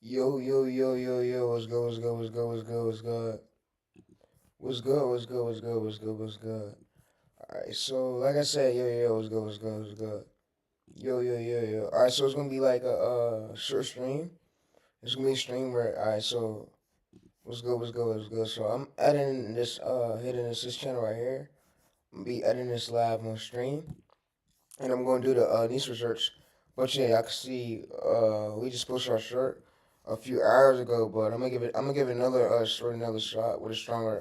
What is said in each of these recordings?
Yo, yo, yo, yo, yo, what's good, what's good, what's good, what's good, what's good? What's good, what's good, what's good, what's good, what's good? Alright, so like I said, yo, yo, what's good, what's good, what's good? Yo, yo, yo, yo. Alright, so it's gonna be like a short stream. It's gonna be a stream where, alright, so what's good, what's good, what's good? So I'm editing this, hitting this channel right here. I'm gonna be editing this live on stream. And I'm gonna do the niche research. But yeah, I can see we just posted our shirt a few hours ago, but I'm gonna give it another short another shot with a stronger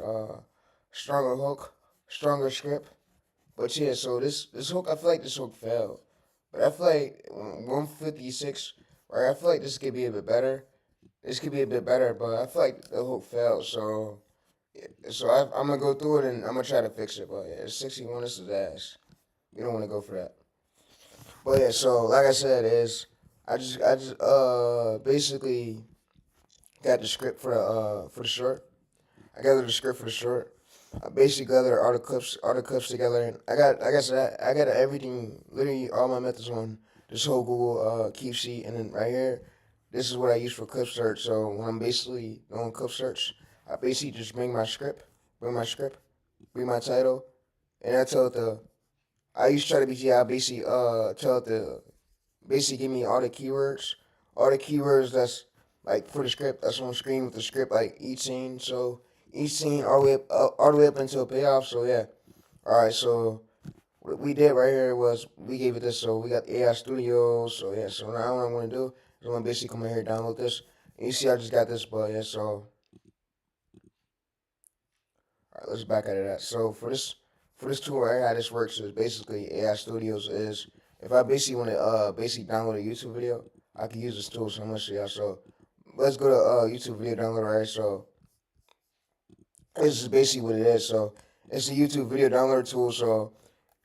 hook, stronger script. But yeah, so this hook I feel like this hook failed. But I feel like 156, right? I feel like this could be a bit better. This could be a bit better, but I feel like the hook failed. I'm gonna go through it and I'm gonna try to fix it. But yeah, 61 this is ass. You don't want to go for that. But yeah, so like I said, is I just basically got the script for the short. I gathered the script for the short. I basically gathered all the clips together, and like I said, I got everything, literally all my methods on this whole Google keep sheet, and then right here, this is what I use for clip search. So when I'm basically doing clip search, I basically just bring my script, bring my title, and I tell it the I use ChatGPT. I basically tell it to basically give me all the keywords that's like for the script that's on screen with the script, like each scene. So each scene all the way up until payoff. So yeah, all right. So what we did right here was we gave it this. So we got AI Studio. So yeah. So now what I'm gonna do is I'm gonna basically come in here and download this. And you see, I just got this, but yeah. So all right, let's back out of that. So for this tool right here, how this works is basically AI Studios is if I basically want to basically download a YouTube video, I can use this tool. So I'm gonna show y'all. So let's go to YouTube video downloader right here. So this is basically what it is. So it's a YouTube video downloader tool. So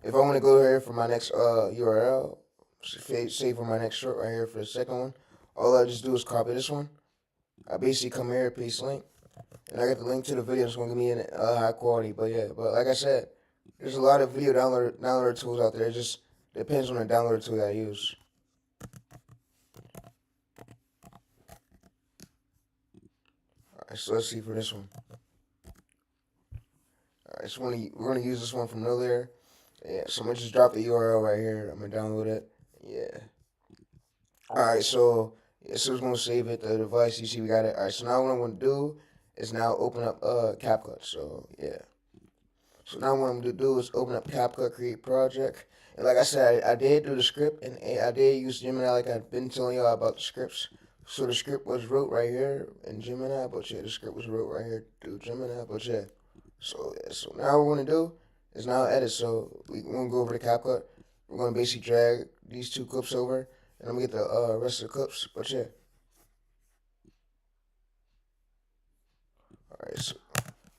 if I want to go here for my next URL, say for my next short right here for the second one, all I just do is copy this one. I basically come here, paste link, and I got the link to the video. It's gonna give me in high quality. But yeah, but like I said, there's a lot of video downloader tools out there. It just depends on the downloader tool that I use. All right, so let's see for this one. All right, so we're gonna use this one from earlier. Yeah, so I'm gonna just drop the URL right here. I'm gonna download it. Yeah. All right, so yeah, so it's gonna save it the device. You see, we got it. All right, so now what I'm gonna do is now open up CapCut. So yeah. So now what I'm gonna do is open up CapCut, create project. And like I said, I did do the script, and I did use Gemini, like I've been telling y'all about the scripts. So the script was wrote right here in Gemini, but yeah, the script was wrote right here through Gemini, but yeah. So yeah, so now what we're gonna do is now edit. So we're gonna go over to CapCut. We're gonna basically drag these two clips over, and I'm gonna get the rest of the clips. But yeah, all right. So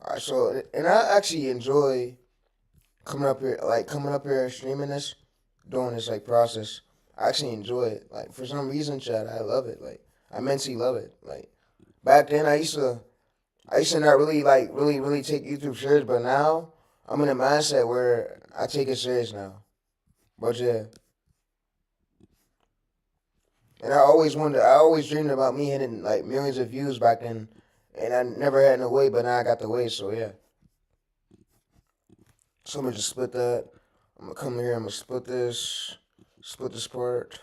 all right. So and I actually enjoy coming up here and streaming this, doing this like process. I actually enjoy it. Like for some reason, Chad, I love it. Like I mentally love it. Like back then, I used to not really really take YouTube serious, but now I'm in a mindset where I take it serious now. But yeah, and I always dreamed about me hitting like millions of views back then, and I never had no way, but now I got the way. So yeah, so I'm gonna just split that. I'm gonna come here. I'm gonna split this part.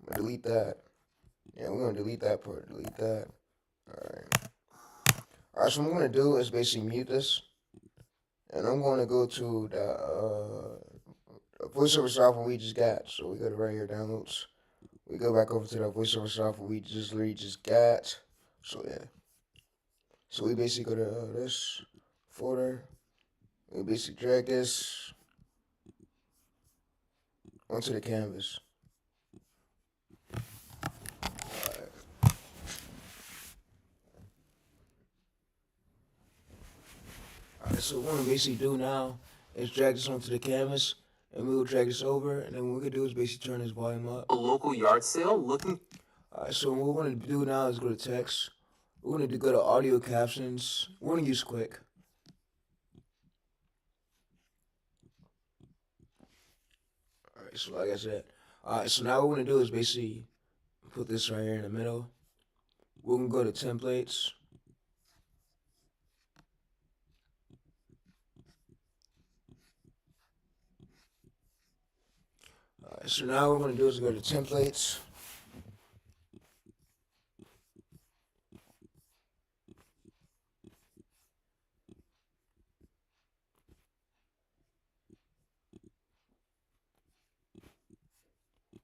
I'm gonna delete that. Yeah, we're gonna delete that part. Delete that. All right. All right. So what I'm gonna do is basically mute this, and I'm gonna go to the voiceover software we just got. So we go to right here, downloads. We go back over to the voiceover software we just literally just got. So yeah. So we basically go to this folder. We basically drag this onto the canvas. Alright, so what we're gonna basically do now is drag this onto the canvas, and we will drag this over, and then what we can do is basically turn this volume up. A local yard sale looking. Alright, so what we're gonna do now is go to text. We're gonna go to audio captions. We're gonna use quick. Alright, so like I said, alright, so now what we're gonna do is basically put this right here in the middle. We can go to templates. Alright, so now what we're gonna do is go to templates.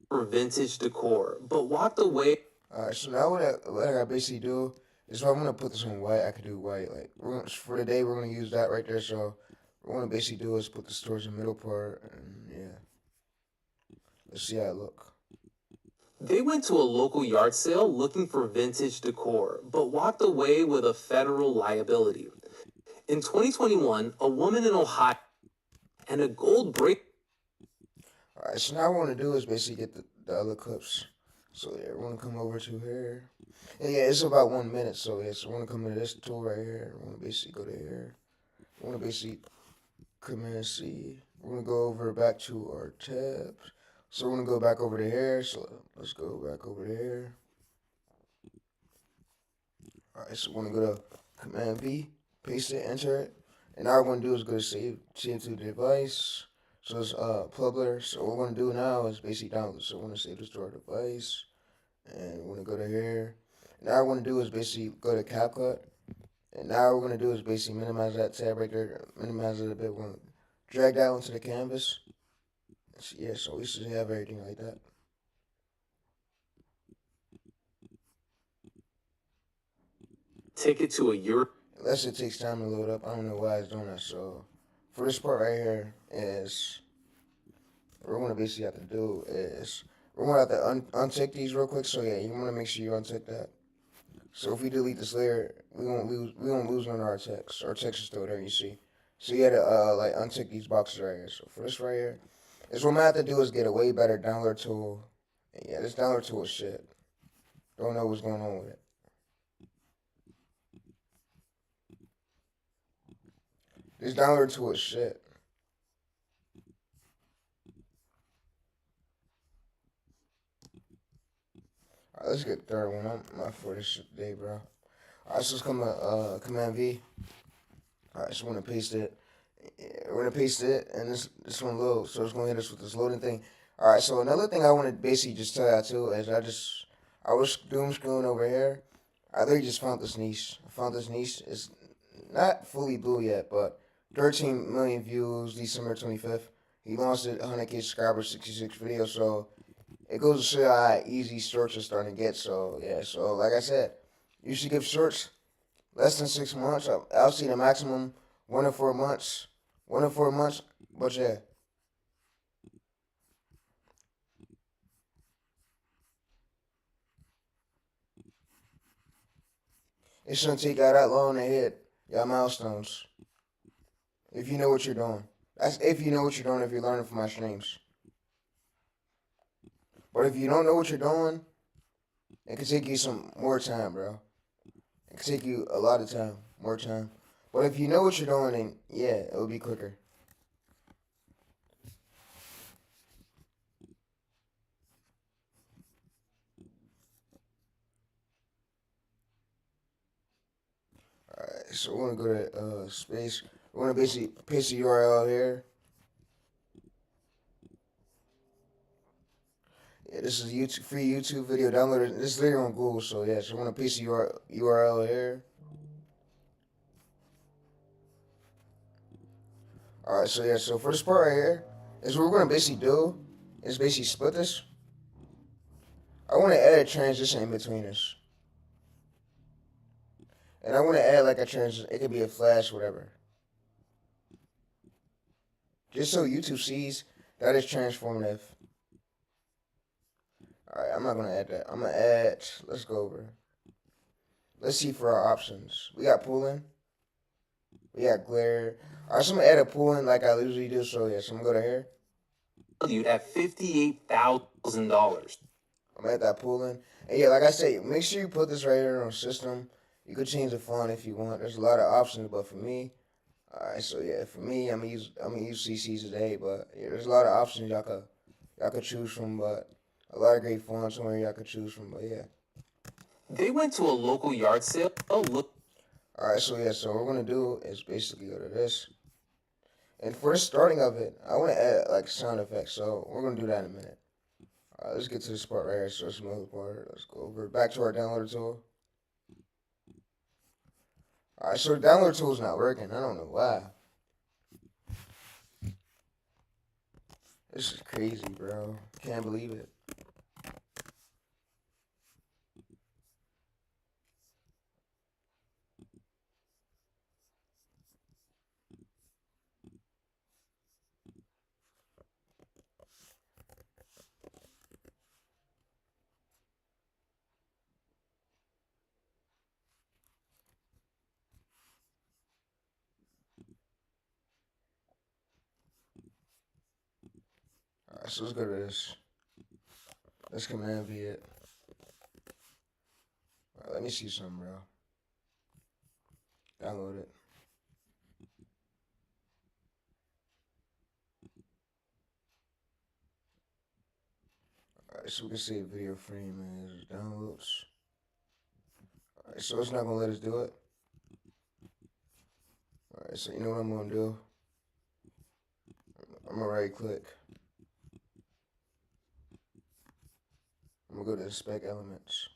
For vintage decor, but walked away. Alright, so now what I gotta basically do is if I wanna put this on white, I could do white. Like for today, we're gonna use that right there. So what we're gonna basically do is put this towards the middle part, and yeah, let's see how it look. They went to a local yard sale looking for vintage decor, but walked away with a federal liability. In 2021, a woman in Ohio and a gold break. Alright, so now what I wanna do is basically get the other clips. So yeah, we're gonna come over to here. And yeah, it's about 1 minute. So yeah, so we're gonna come to this tool right here. We're gonna basically go to here. We're gonna basically Command C. We're gonna go over back to our tabs. So we're gonna go back over to here. So let's go back over to here. Alright, so we're gonna go to Command V, paste it, enter it. And now what we're gonna do is go to save to the device. So it's Publer. So what we're gonna do now is basically download. So we're gonna save this to our device. And we're gonna go to here. Now what we're gonna do is basically go to CapCut. And now what we're gonna do is basically minimize that tab right there, minimize it a bit. We're gonna drag that onto the canvas. Yeah, so we should have everything like that. Take it to a Europe. Unless it takes time to load up. I don't know why it's doing that. So for this part right here is what we're gonna basically have to do is we're gonna have to untick these real quick. So yeah, you wanna make sure you untick that. So if we delete this layer, we won't lose none of our text. Our text is still there, you see. So you gotta like untick these boxes right here. So for this right here, is what I'm gonna have to do is get a way better download tool. And yeah, this download tool is shit. Don't know what's going on with it. This download tool is shit. Alright, let's get the third one. I'm not for this shit today, bro. Alright, so let's come to Command V. Alright, so we're gonna paste it. We're gonna paste it, and this one load. So it's gonna hit us with this loading thing. Alright, so another thing I want to basically just tell you too is I was doom scrolling over here. I literally just found this niche. I found this niche. It's not fully blue yet, but 13 million views December 25th. He launched it, 100K subscribers, 66 videos. So it goes to show how easy shorts are starting to get. So yeah, so like I said, you should give shorts less than 6 months. I'll see the maximum 1 to 4 months. 1 to 4 months, but yeah. It shouldn't take y'all that long to hit y'all milestones. If you know what you're doing. That's if you know what you're doing, if you're learning from my streams. But if you don't know what you're doing, it could take you some more time, bro. It could take you a lot of time, more time. But if you know what you're doing, then yeah, it'll be quicker. Alright, so we're gonna go to space. We're gonna basically paste the URL here. Yeah, this is YouTube free YouTube video downloaded. This is later on Google, so yeah, so we're gonna paste the URL here. Alright, so yeah, so for this part right here, is what we're gonna basically do is basically split this. I wanna add a transition in between this. And I wanna add like a transition, it could be a flash, whatever. Just so YouTube sees that is transformative. Alright, I'm not gonna add that. I'm gonna add, let's go over. Let's see for our options. We got pooling. We got glare. Alright, so I'm gonna add a pooling like I usually do. So yeah, so I'm gonna go to here. Valued at $58,000. I'm at that pooling. And yeah, like I say, make sure you put this right here on system. You could change the font if you want. There's a lot of options, but for me, alright, so yeah, for me, I'm gonna use CC today, but yeah, there's a lot of options y'all could choose from, but A lot of great fonts on here y'all could choose from, but yeah. They went to a local yard sale. Look. Alright, so yeah, so what we're gonna do is basically go to this. And for the starting of it, I wanna add like sound effects, so we're gonna do that in a minute. Alright, let's get to this part right here, so it's another part. Let's go over back to our downloader tool. Alright, so the downloader tool's not working. I don't know why. This is crazy, bro. Can't believe it. Alright, so let's go to this. Let's command V it. Alright, let me see something, bro. Download it. Alright, so we can save video frame as downloads. Alright, so it's not gonna let us do it. Alright, so you know what I'm gonna do? I'm gonna right click. I'm gonna go to spec elements.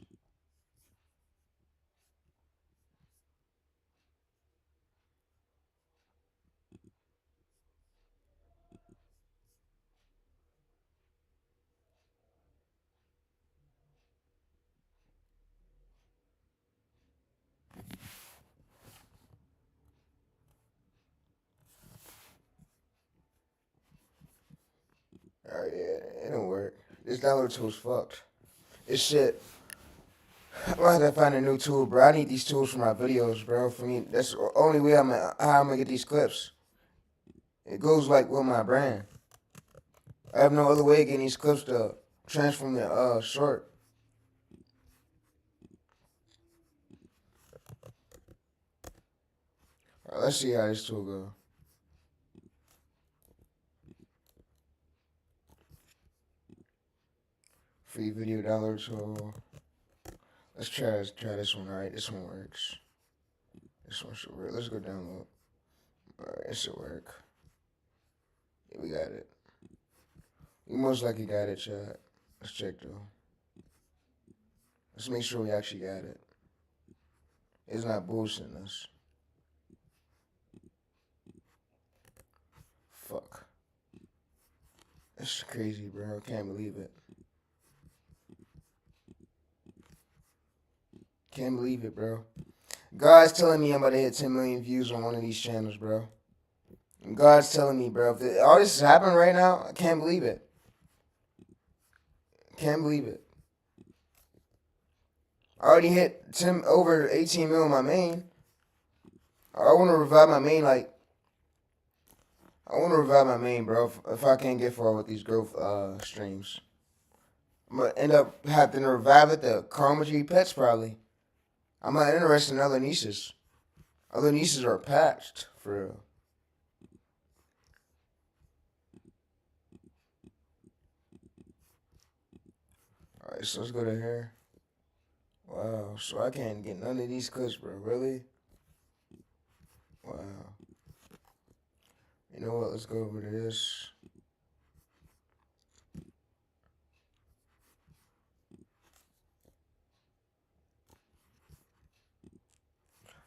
Alright, yeah, it don't work. This download tool's fucked. This shit. I'm gonna have to find a new tool, bro. I need these tools for my videos, bro. For me, that's the only way how I'm gonna get these clips. It goes like with my brand. I have no other way of getting these clips to transform the short. Alright, let's see how this tool go. Free video download tool. Let's try this one. Alright, this one works. This one should work. Let's go download. Alright, it should work. Yeah, we got it. We most likely got it, chat. Let's check though. Let's make sure we actually got it. It's not bullshitting us. Fuck. That's crazy, bro. I can't believe it. Can't believe it, bro. God's telling me I'm about to hit 10 million views on one of these channels, bro. And God's telling me, bro, if all this is happening right now, I can't believe it. Can't believe it. I already hit 10 over 18 mil on my main. I want to revive my main, like, I want to revive my main, bro. If I can't get far with these growth streams, I'm gonna end up having to revive it to Chroma G Pets probably. I'm not interested in other niches. Other niches are patched for real. Alright, so let's go to here. Wow, so I can't get none of these clips, bro. Really? Wow. You know what? Let's go over to this.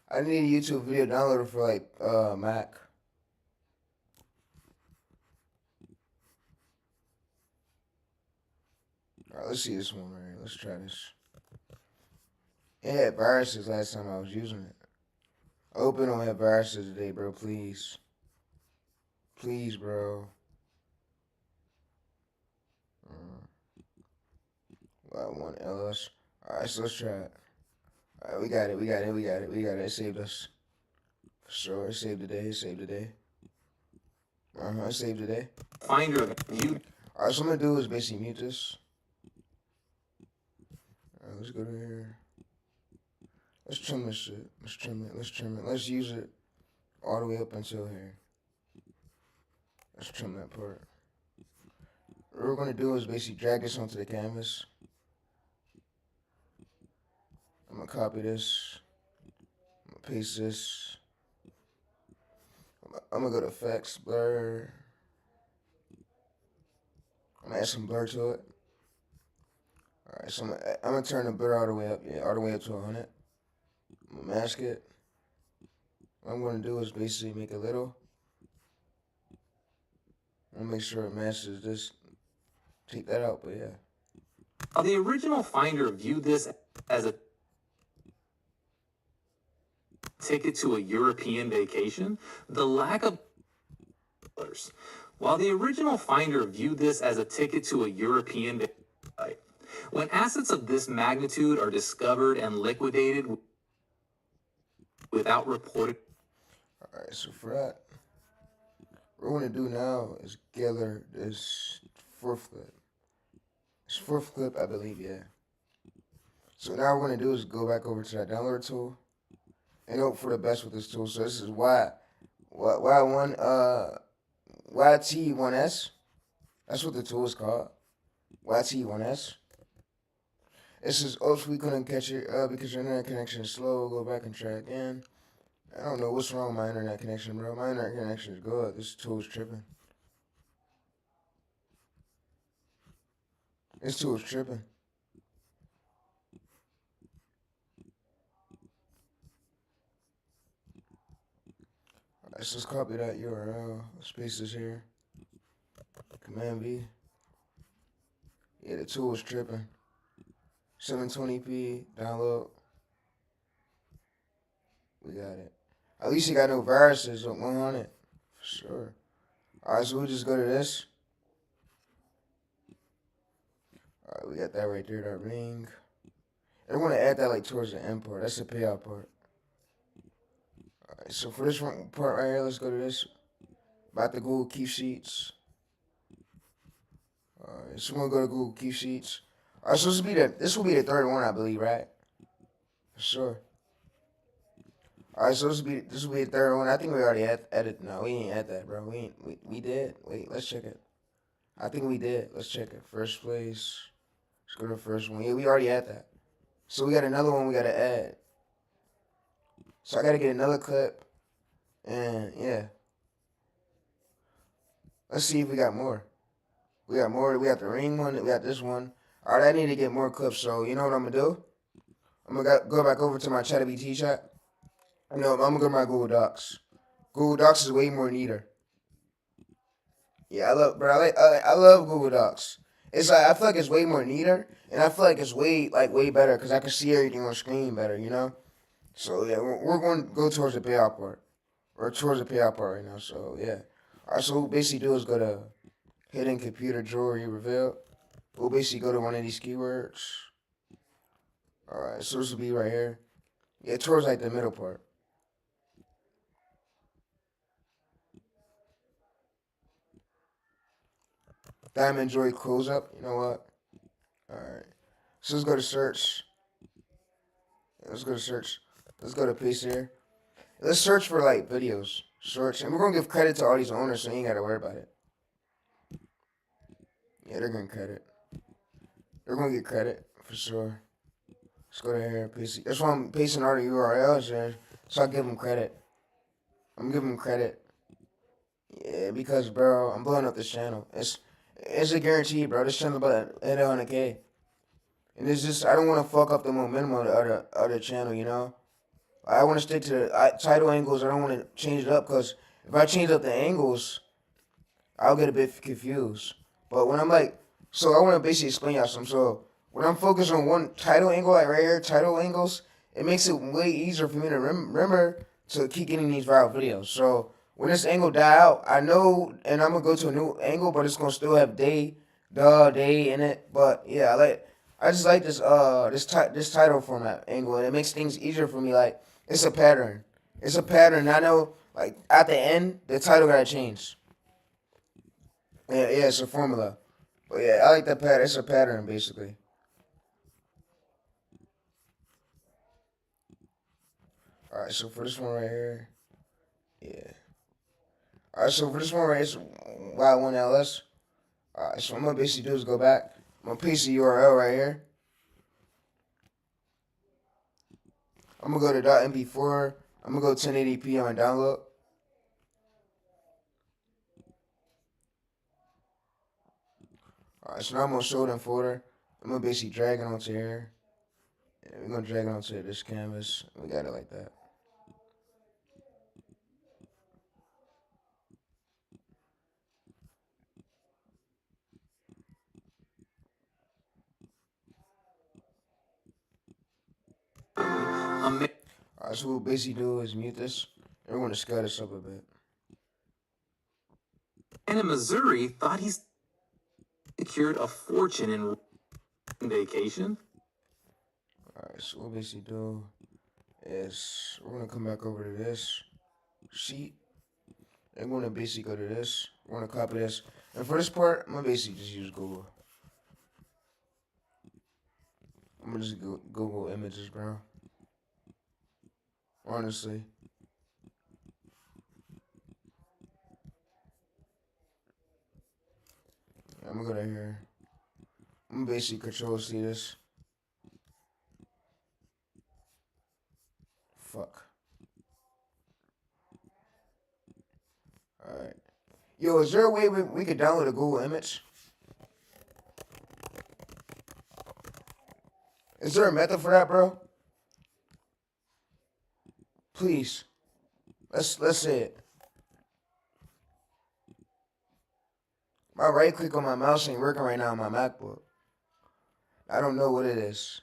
I need a YouTube video downloader for like Mac. Alright, let's see this one right here. Let's try this. It had viruses last time I was using it. I hope it don't have viruses today, bro. Please. Please, bro. I want LS. Alright, so let's try it. Alright, we got it. It saved us. For sure. It saved the day. It saved the day. Find your view. Alright, so what I'm gonna do is basically mute this. Alright, let's go to here. Let's trim this shit. Let's trim it. Let's use it all the way up until here. Let's trim that part. what we're gonna do is basically drag this onto the canvas. I'm gonna copy this. I'm gonna paste this. I'm gonna go to effects, blur. I'm gonna add some blur to it. Alright, so I'm gonna turn the blur all the way up, all the way up to 100. I'm gonna mask it. What I'm gonna do is basically make a little. I'm gonna make sure it matches this. Take that out, but yeah. The original finder viewed this as a ticket to a European vacation. The lack of while the original finder viewed this as a ticket to a European vacation, when assets of this magnitude are discovered and liquidated without reporting. Alright, so for that, what we're gonna do now is gather this fourth clip. This fourth clip, I believe, yeah. So now what we're gonna do is go back over to that download tool and hope for the best with this tool. So this is YT1S. That's what the tool is called. YT1S. It says, oops, we couldn't catch it because your internet connection is slow. Go back and try again. I don't know what's wrong with my internet connection, bro. My internet connection is good. This tool is tripping. This tool is tripping. Let's just copy that URL. Space is here. Command V. Yeah, the tool is tripping. 720p download. We got it. At least you got no viruses on 100. For sure. Alright, so we just go to this. Alright, we got that right there, that ring. And we're going to add that like towards the end part. That's the payout part. Alright, so for this one part right here, let's go to this. About the Google Keep Sheets. Alright, so we're going to go to Google Keep Sheets. Alright, so this will be the third one, I believe, right? For sure. Alright, so this will be the third one. I think we already added. No, we ain't add that, bro. We did. Wait, let's check it. I think we did. Let's check it. First place. Let's go to the first one. Yeah, we already had that. So we got another one we gotta add. So I gotta get another clip. And yeah. Let's see if we got more. We got more. We got the ring one. We got this one. Alright, I need to get more clips. So you know what I'm gonna do? I'm gonna go back over to my ChatGPT chat. No, I'm gonna go to my Google Docs. Google Docs is way more neater. Yeah, I love Google Docs. It's like I feel like it's way more neater, and I feel like it's way better because I can see everything on screen better, you know. So yeah, we're going to go towards the payout part. We're towards the payout part right now. So yeah, all right. So what we basically do is go to hidden computer jewelry revealed. We'll basically go to one of these keywords. All right, so this will be right here. Yeah, towards like the middle part. Diamond Jewelry close up. You know what? All right. So let's go to search. Let's go to search. Let's go to paste here. Let's search for like videos. Search. And we're going to give credit to all these owners so you ain't got to worry about it. Yeah, they're going to credit. They're going to get credit for sure. Let's go to here. Paste. That's why I'm pasting all the URLs there. So I give them credit. I'm giving them credit. Yeah, because, bro, I'm blowing up this channel. It's a guarantee, bro. This channel about to hit 100K. And it's just, I don't want to fuck up the momentum of the other channel, you know? I want to stick to the title angles. I don't want to change it up because if I change up the angles, I'll get a bit confused. But when I'm like, so I want to basically explain y'all something. So when I'm focused on one title angle, like right here, title angles, it makes it way easier for me to remember to keep getting these viral videos. So when this angle die out, I know, and I'm going to go to a new angle, but it's going to still have day in it. But yeah, I just like this title format angle, and it makes things easier for me. Like, it's a pattern. It's a pattern. I know, like, at the end, the title gotta change. Yeah, it's a formula. But yeah, I like that pattern. It's a pattern, basically. Alright, so for this one right here, yeah. Alright, so for this one right here, it's Y1LS. Alright, so what I'm gonna basically do is go back. I'm gonna paste the URL right here. I'm gonna go to .mp4. I'm gonna go 1080p on download. Alright, so now I'm gonna show them folder. I'm gonna basically drag it onto here. And we're gonna drag it onto this canvas. We got it like that. Alright, so what we'll basically do is mute this. And we're gonna scale this up a bit. And in Missouri thought he secured a fortune in vacation. Alright, so what we'll basically do is we're gonna come back over to this sheet. And we're gonna basically go to this. We're gonna copy this. And for this part, I'm gonna basically just use Google. I'm gonna just go Google Images, bro. Honestly. I'm gonna go down here. I'm gonna basically control C this. Fuck. Alright. Yo, is there a way we could download a Google image? Is there a method for that, bro? Please. Let's say it. My right click on my mouse ain't working right now on my MacBook. I don't know what it is.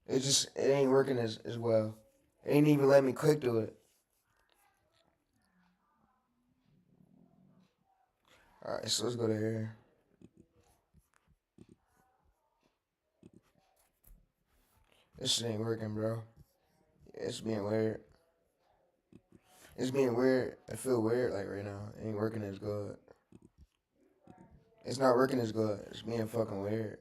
It ain't working as well. It ain't even let me click to it. Alright, so let's go to here. This shit ain't working, bro. Yeah, it's being weird. It's being weird. I feel weird like right now. It ain't working as good. It's not working as good. It's being fucking weird.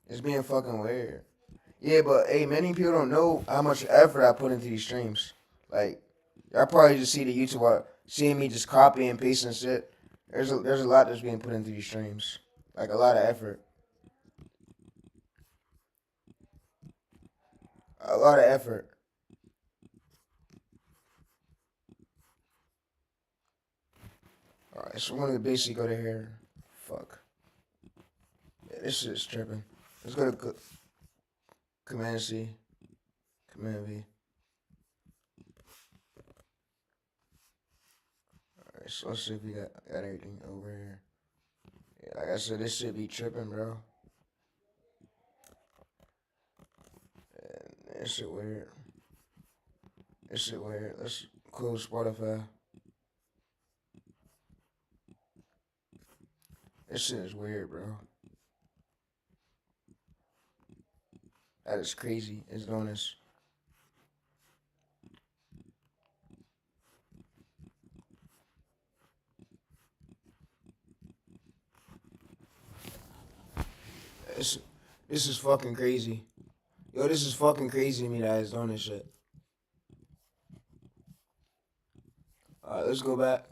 It's being fucking weird. Yeah, but hey, many people don't know how much effort I put into these streams. Like, y'all probably just see the YouTube, seeing me just copy and pasting shit. There's a lot that's being put into these streams. Like, a lot of effort. A lot of effort. Alright, so we're gonna basically go to here. Fuck. Yeah, this shit's tripping. Let's go to Command C. Command V. Alright, so let's see if we got everything over here. Yeah, like I said, this shit be tripping, bro. And this shit weird. This shit weird. Let's close Spotify. This shit is weird, bro. That is crazy. It's doing this. This is fucking crazy. Yo, this is fucking crazy to me that it's doing this shit. Alright, let's go back.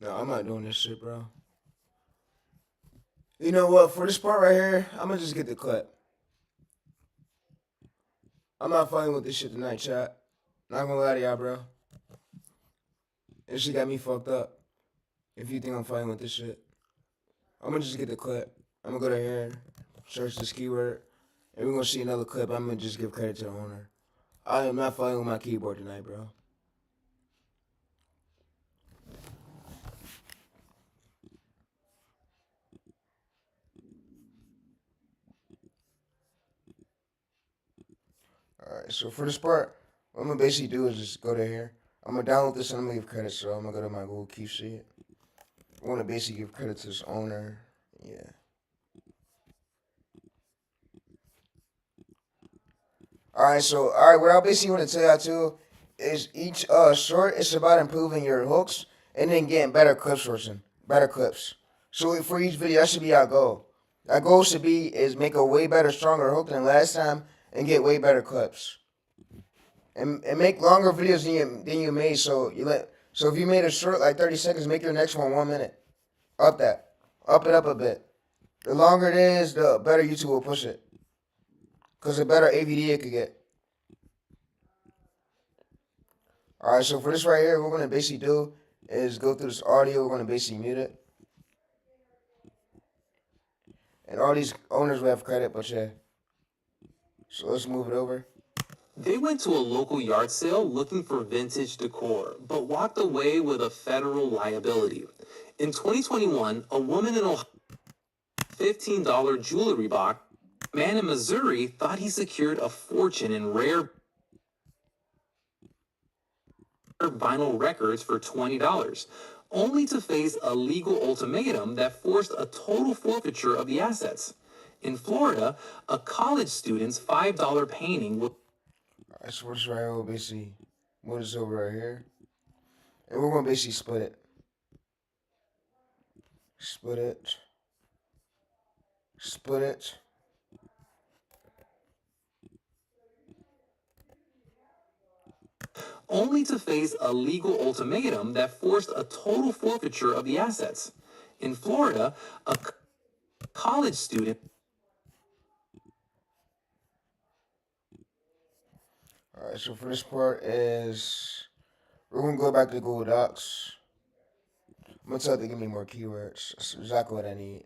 No, I'm not doing this shit, bro. You know what? For this part right here, I'm gonna just get the clip. I'm not fighting with this shit tonight, chat. Not gonna lie to y'all, bro. This shit got me fucked up. If you think I'm fighting with this shit, I'm gonna just get the clip. I'm gonna go to here, search this keyword, and we're gonna see another clip. I'm gonna just give credit to the owner. I am not fighting with my keyboard tonight, bro. Alright, so for this part, what I'm gonna basically do is just go to here. I'm gonna download this and I'm gonna give credit, so I'm gonna go to my Google Keep Sheet. I wanna basically give credit to this owner. Yeah. Alright, what I basically want to tell y'all too is each short it's about improving your hooks and then getting better clip sourcing. Better clips. So for each video, that should be our goal. That goal should be is make a way better, stronger hook than last time and get way better clips. And make longer videos than you made. So if you made a short like 30 seconds, make your next one 1 minute. Up that, up it up a bit. The longer it is, the better YouTube will push it. Cause the better AVD it could get. All right, so for this right here, what we're gonna basically do is go through this audio. We're gonna basically mute it, and all these owners will have credit, but yeah. So let's move it over. They went to a local yard sale looking for vintage decor, but walked away with a federal liability. In 2021, a woman in Ohio $15 jewelry box. A man in Missouri thought he secured a fortune in rare vinyl records for $20, only to face a legal ultimatum that forced a total forfeiture of the assets. In Florida, a college student's $5 painting was All right, so this right here will basically move this over right here, and we're gonna basically split it, split it, split it. only to face a legal ultimatum that forced a total forfeiture of the assets. In Florida, a college student. All right, so for this part is we're gonna go back to Google Docs. I'm gonna tell it to give me more keywords. That's exactly what I need.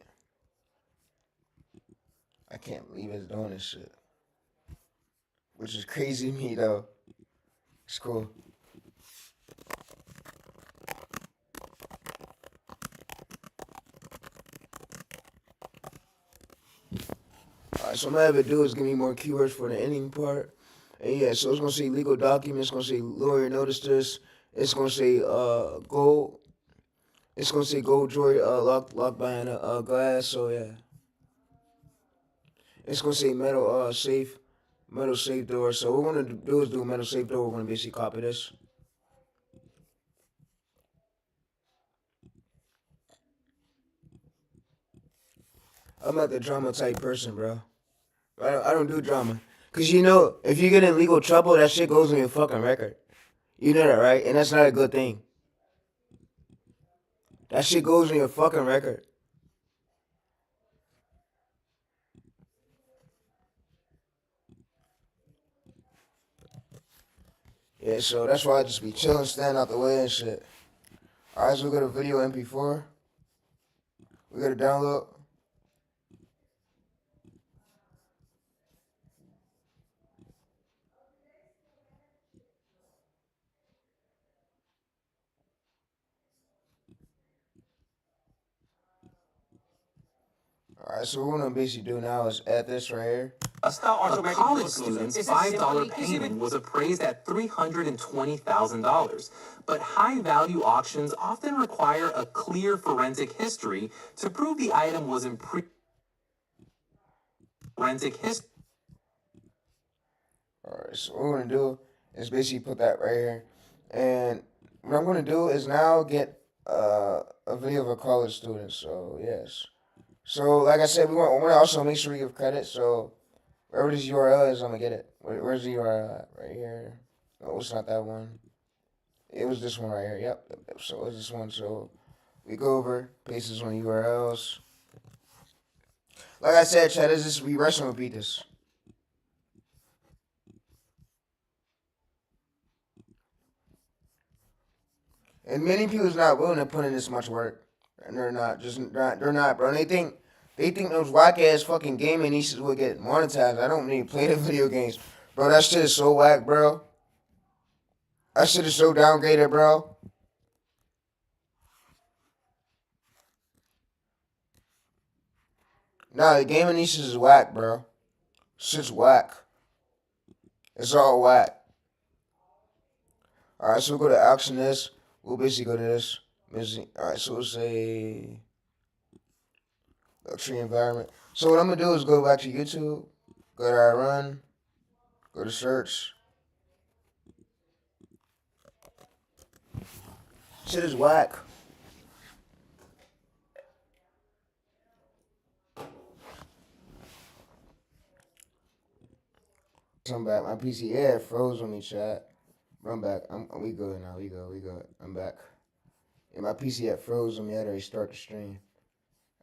I can't believe it's doing this shit, which is crazy to me though. It's cool. Alright, so what I'm gonna have it do is give me more keywords for the ending part. And yeah, so it's gonna say legal documents, it's gonna say lawyer notice this, it's gonna say gold, it's gonna say gold jewelry locked behind a glass, so yeah. It's gonna say metal safe door. So what we're gonna do is do a metal safe door. We're gonna basically copy this. I'm not the drama type person, bro. I don't do drama. Cause you know, if you get in legal trouble, that shit goes on your fucking record. You know that, right? And that's not a good thing. That shit goes on your fucking record. Yeah, so that's why I just be chilling, stand out the way and shit. Alright, so we got a video MP4. We got to download. Alright, so what we're gonna basically do now is add this right here. A college student's $5 painting was appraised at $320,000, but high-value auctions often require a clear forensic history to prove the item was in forensic history. Alright, so what we're gonna do is basically put that right here. And what I'm gonna do is now get a video of a college student. So yes. So like I said, we want to also make sure we give credit. So wherever this URL is, I'm gonna get it. Where's the URL at? Right here. No, it's not that one. It was this one right here. Yep. So it was this one. So we go over, paste this on URLs. Like I said, Chad, is this we rest and repeat this. And many people's not willing to put in this much work. And they're not, they're not, bro. And they think those whack ass fucking gaming niches will get monetized. I don't need to play the video games. Bro, that shit is so whack, bro. That shit is so downgraded, bro. Nah, the gaming niches is whack, bro. Shit's whack. It's all whack. Alright, so we'll go to auction this. We'll basically go to this. Alright, so we'll say luxury environment. So what I'm gonna do is go back to YouTube, go to our run, go to search. Shit is whack. I'm back. My PC, yeah, it froze on me, chat. But I'm back. We good now. We good. I'm back. Yeah, my PC had froze on me. I had to restart the stream.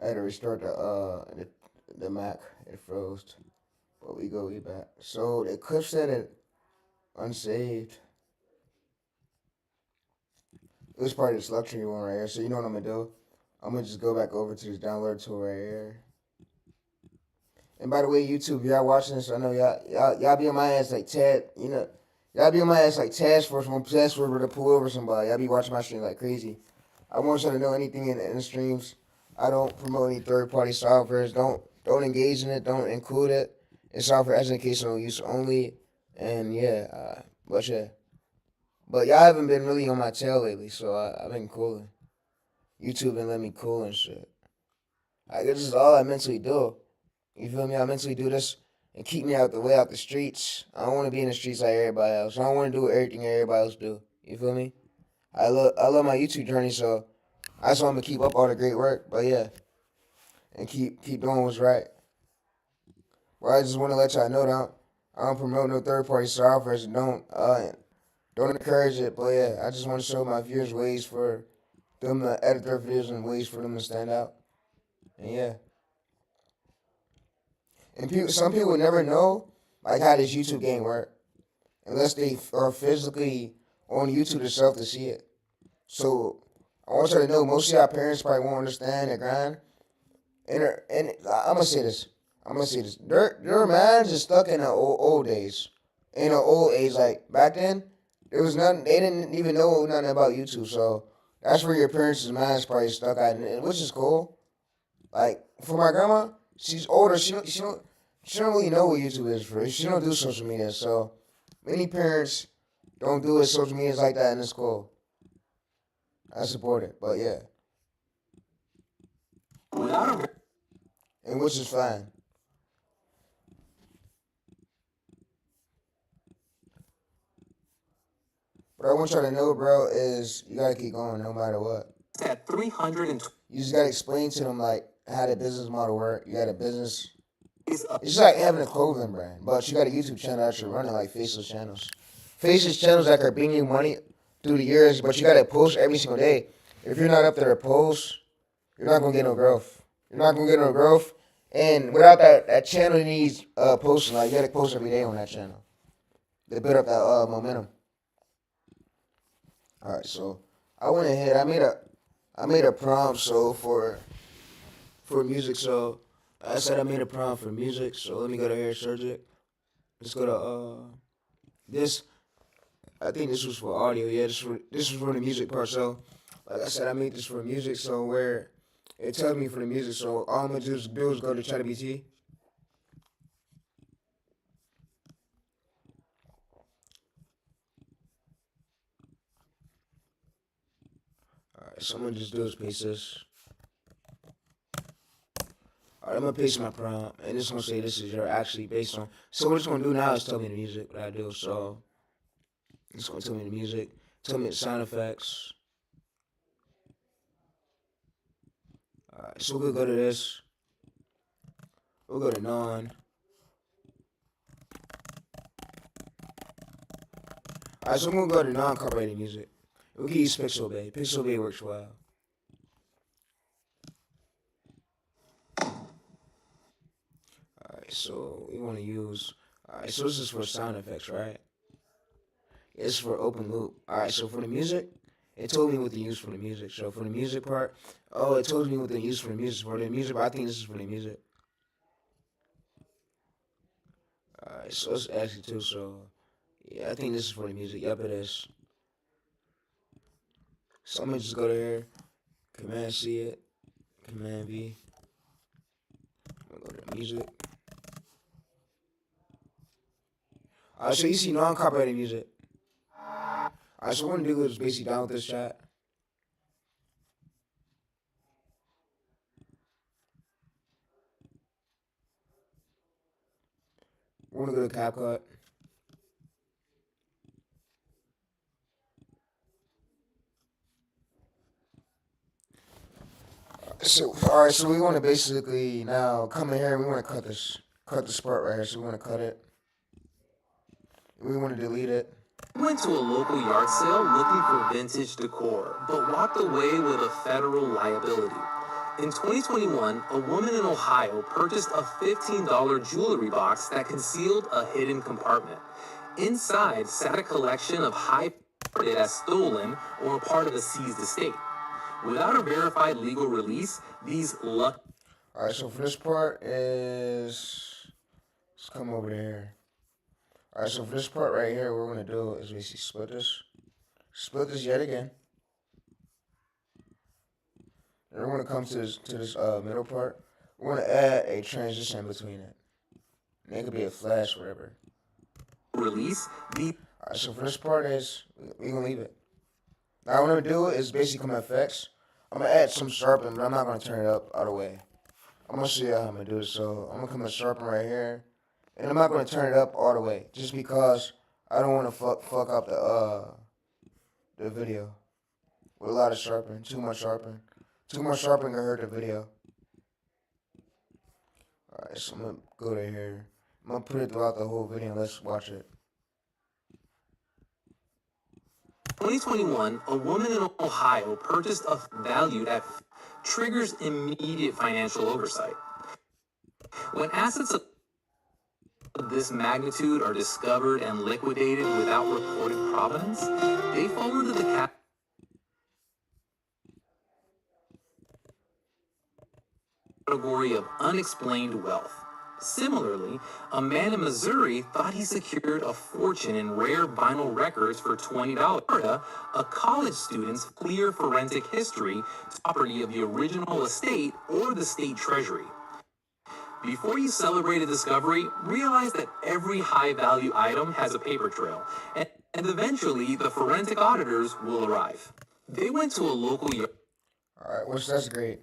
I had to restart the Mac. It froze. But we go, we back. So the clip said it unsaved. It was part of this luxury one right here. So you know what I'm gonna do? I'm gonna just go back over to this download tool right here. And by the way, YouTube, y'all watching this, I know y'all be on my ass like Ted, y'all be on my ass like task force when task force were to pull over somebody. Y'all be watching my stream like crazy. I want y'all to know anything in the streams. I don't promote any third party softwares. Don't engage in it. Don't include it. It's all for educational use only. And yeah, but yeah. But y'all haven't been really on my tail lately, so I've been cooling. YouTube been letting me cool and shit. I guess this is all I mentally do. You feel me? I mentally do this and keep me out the way out the streets. I don't want to be in the streets like everybody else. I don't want to do everything everybody else do. You feel me? I love my YouTube journey, so I just want to keep up all the great work. But yeah, and keep doing what's right. Well, I just want to let y'all know that I don't promote no third party softwares and don't encourage it. But yeah, I just want to show my viewers ways for them to edit their videos and ways for them to stand out. And yeah. And some people never know like how this YouTube game work unless they are physically on YouTube themselves to see it. So I want you to know most of y'all parents probably won't understand the grind. And I'm gonna say this. Their minds is stuck in the old days. In the old age, like back then, there was nothing. They didn't even know nothing about YouTube. So that's where your parents' minds probably stuck at, which is cool. Like for my grandma, she's older. She don't really know what YouTube is for. She don't do social media. So many parents don't do it. Social media like that, and it's cool. I support it. But yeah, and which is fine. What I want y'all to know, bro, is you gotta keep going no matter what. At 300. You just gotta explain to them like how the business model work. You got a business. It's just like having a clothing brand, but you got a YouTube channel that you're running like faceless channels. Faceless channels that are bringing you money through the years, but you gotta post every single day. If you're not up there to post, you're not gonna get no growth. You're not gonna get no growth. And without that channel needs posting, like you gotta post every day on that channel to build up that momentum. All right, so I went ahead. I made a prompt so for music. So I said I made a prompt for music. So let me go to Air Surgic. Let's go to this. I think this was for audio. Yeah, this was for the music part. So like I said, I made this for music. So where it tells me for the music. So all I'm gonna do is go to ChatGPT. All right, so I'm gonna just do is paste this. All right, I'm gonna paste my prompt, and it's gonna say this is your actually based on. So what it's gonna do now is tell me the music what I do. So it's gonna tell me the music, tell me the sound effects. All right, so we'll go to this. We'll go to non. All right, so I'm gonna go to non-copyrighted music. We can use Pixabay. Pixabay works well. All right, so we want to use. All right, so this is for sound effects, right? It's for open loop. All right, so for the music, it told me what to use for the music. So for the music part, oh, it told me what to use for the music. For the music, but I think this is for the music. All right, so it's actually too. So yeah, I think this is for the music. Yep, it is. So I'm gonna just go to here, Command C it, Command V. I'm gonna go to music. All right, so you see non-copyrighted music. All right, so what I'm gonna do is basically download this chat. We're gonna go to CapCut. So all right, so we want to basically now come in here and we want to cut this part right here. So we want to cut it. We want to delete it. Went to a local yard sale looking for vintage decor, but walked away with a federal liability. In 2021, a woman in Ohio purchased a $15 jewelry box that concealed a hidden compartment. Inside sat a collection of high reported as stolen or part of a seized estate. Without a verified legal release, these lucky Alright, so for this part is, let's come over here. Alright, so for this part right here, what we're going to do is basically split this yet again. And we're going to come to this middle part. We're going to add a transition between it. And it could be a flash, whatever. release, the Alright, so for this part is, we're going to leave it. Now what I'm going to do is basically come effects. I'm going to add some sharpen, but I'm not going to turn it up all the way. I'm going to show you how I'm going to do it. So I'm going to come to sharpen right here. And I'm not going to turn it up all the way. Just because I don't want to fuck up the video. With a lot of sharpen. Too much sharpen. Too much sharpen can hurt the video. Alright, so I'm going to go to here. I'm going to put it throughout the whole video and let's watch it. 2021, a woman in Ohio purchased a valued at triggers immediate financial oversight. When assets of this magnitude are discovered and liquidated without reported provenance, they fall into the category of unexplained wealth. Similarly, a man in Missouri thought he secured a fortune in rare vinyl records for $20. Florida, a college student's clear forensic history, property of the original estate or the state treasury. Before you celebrate a discovery, realize that every high-value item has a paper trail, and eventually the forensic auditors will arrive. They went to a local yard. Alright, which that's great.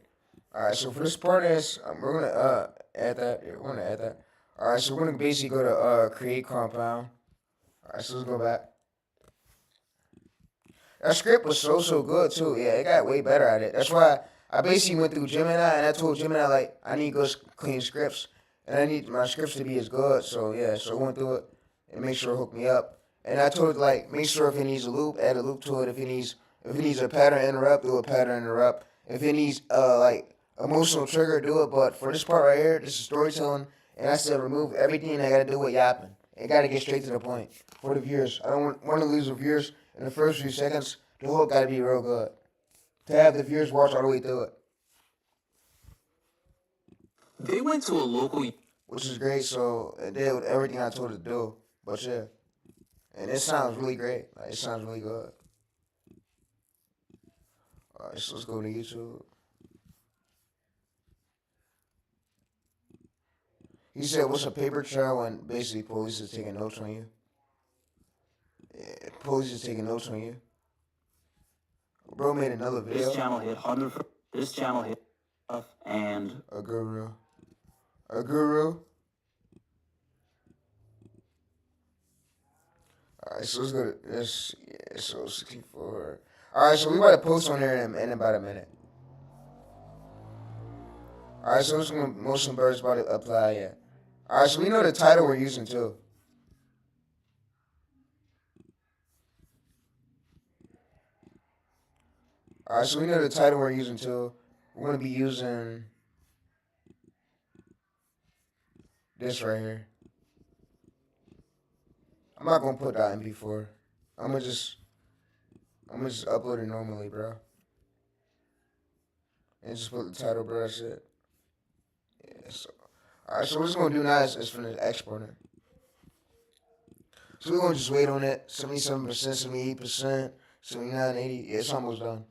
Alright, so for this part is, we're going to add that. Yeah, we're going to add that. Alright, so we're going to basically go to create compound. Alright, so let's go back. That script was so good too. Yeah, it got way better at it. That's why I basically went through Gemini and I told Gemini like I need good clean scripts and I need my scripts to be as good. So yeah, so I went through it and make sure it hooked me up. And I told it like make sure if it needs a loop, add a loop to it. If it needs a pattern interrupt, do a pattern interrupt. If it needs like emotional trigger, do it. But for this part right here, this is storytelling, and I said remove everything that got to do with yapping. It got to get straight to the point for the viewers. I don't want to lose the viewers in the first few seconds. The hook got to be real good to have the viewers watch all the way through it. They went to a local, which is great. So it did everything I told it to do. But yeah, and it sounds really great. Like, it sounds really good. All right, so let's go to YouTube. He said, "What's a paper trail when basically police is taking notes on you?" Yeah, police is taking notes on you. Bro made another video. This channel hit 100. This channel hit and a guru. A guru. Alright, so let's go to this. Yeah, so 64. Alright, so we about to post on there in about a minute. Alright, so it's going to motion blur's about to apply, yeah. Alright, so we know the title we're using too. Alright, so we know the title we're using too. We're going to be using this right here. I'm not going to put that MP4. I'm going to just upload it normally, bro. And just put the title, bro, that's it. Yeah, so. Alright, so what it's going to do now is finish exporting. So we're going to just wait on it. 77%, 78%, 79, 80. Yeah, it's almost done.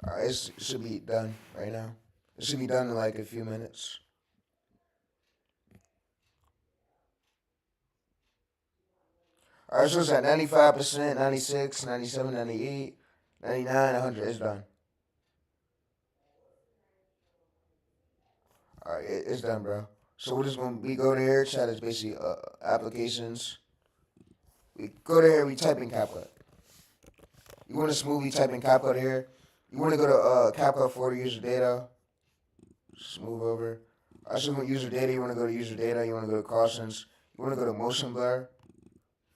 Alright, it should be done right now. It should be done in like a few minutes. Alright, so it's at 95%, 96, 97, 98, 99, 100. It's done. Alright, it's done, bro. So we're just going to go to here. Chat is basically applications. We go to here, we type in CapCut. You want to smoothly type in CapCut here. You want to go to CapCut for user data. Just move over. Alright, so user data, you want to go to user data, you want to go to cautions, you want to go to motion blur.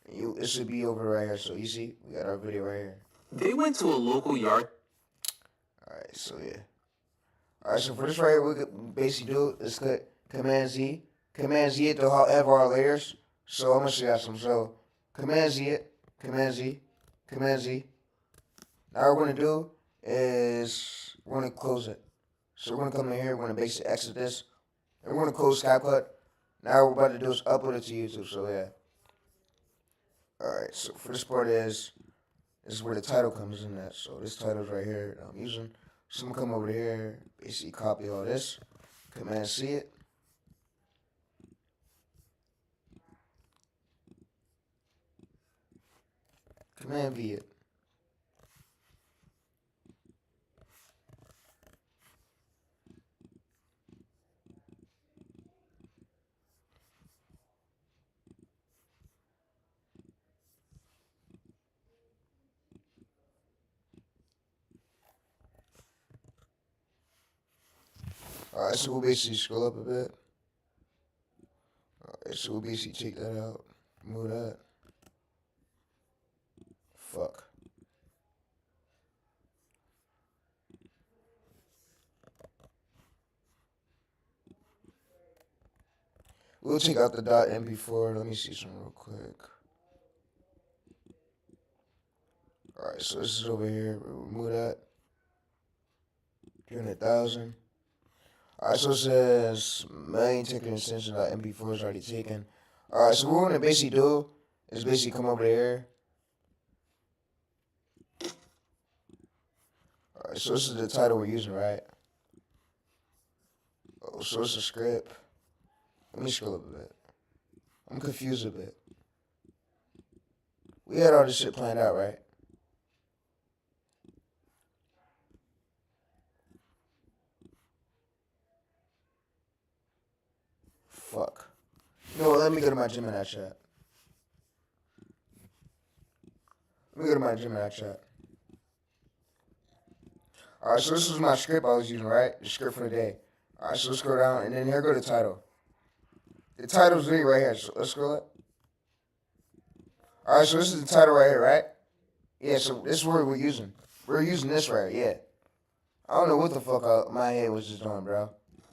It should be over right here. So you see, we got our video right here. They went to a local yard. Alright, so yeah. Alright, so for this right here, we could basically do is click Command Z. Command Z it to have our layers. So I'm gonna show you some. So Command Z it, Command Z, Command Z. Now what we're gonna do is we're gonna close it. So we're gonna come in here, we're gonna basically exit this. And we're gonna close CapCut. Now what we're about to do is upload it to YouTube. So yeah. Alright, so for this part is where the title comes in at. So this title's right here that I'm using. So I'm gonna come over here, basically copy all this, Command C it. Command V it. Alright, so we'll basically scroll up a bit. Alright, so we'll basically take that out, remove that. Fuck. We'll take out the .mp4. Let me see some real quick. Alright, so this is over here. We'll remove that. 300,000. Alright, so it says main ticket extension .mp4 is already taken. Alright, so what we're gonna basically do is basically come over here. Alright, so this is the title we're using, right? Oh, so it's a script. Let me scroll up a bit. I'm confused a bit. We had all this shit planned out, right? Fuck. You know what? Let me go to my Gemini chat. Let me go to my Gemini chat. Alright, so this is my script I was using, right? The script for the day. Alright, so let's go down, and then here go the title. The title's really right here, so let's scroll it. Alright, so this is the title right here, right? Yeah, so this is what we're using. We're using this right here, yeah. I don't know what the fuck my head was just doing, bro.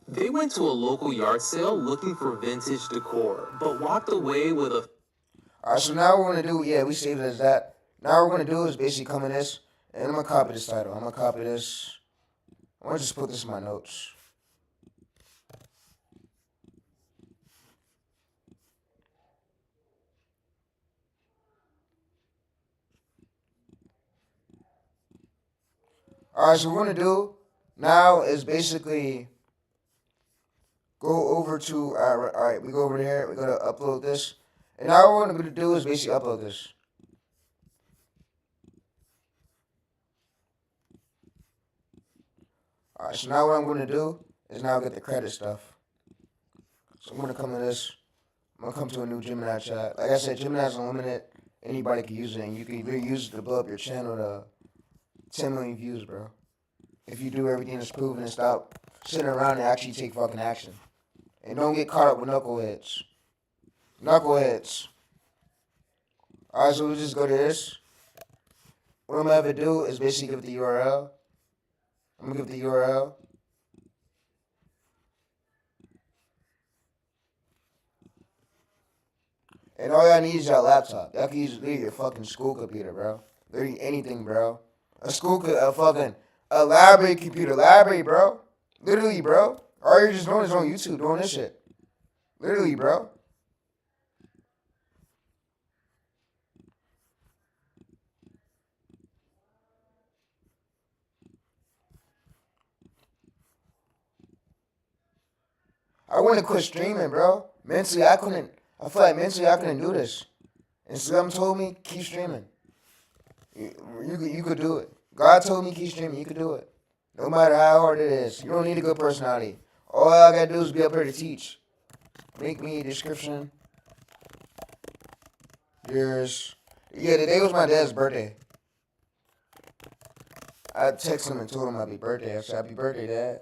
They went to a local yard sale looking for vintage decor, but walked away with a. Alright, so now what we're gonna do, yeah, we saved it as that. Now what we're gonna do is basically come in this, and I'm gonna copy this title. I'm gonna copy this. I'm gonna just put this in my notes. Alright, so what we're gonna do now is basically go over to alright, we go over here, we're gonna upload this. And now what we're gonna do is basically upload this. Alright, so now what I'm gonna do is now get the credit stuff. So I'm gonna come to this. I'm gonna come to a new Gemini chat. Like I said, Gemini's unlimited. Anybody can use it, and you can really use it to blow up your channel to 10 million views, bro. If you do everything that's proven and stop sitting around and actually take fucking action. And don't get caught up with knuckleheads. Knuckleheads. Alright, so we'll just go to this. What I'm gonna have to do is basically give it the URL. I'm gonna give it the URL. And all y'all need is your laptop. Y'all can use literally your fucking school computer, bro. Literally anything, bro. A library computer. Library, bro. Literally, bro. All you're just doing is on YouTube doing this shit. Literally, bro. I want to quit streaming, bro. Mentally, I couldn't. I feel like mentally I couldn't do this. And Slim told me, keep streaming. You could do it. God told me keep streaming. You could do it. No matter how hard it is. You don't need a good personality. All I gotta do is be up here to teach. Make me a description. Yours. Yeah, today was my dad's birthday. I texted him and told him happy birthday. I said, happy birthday, Dad.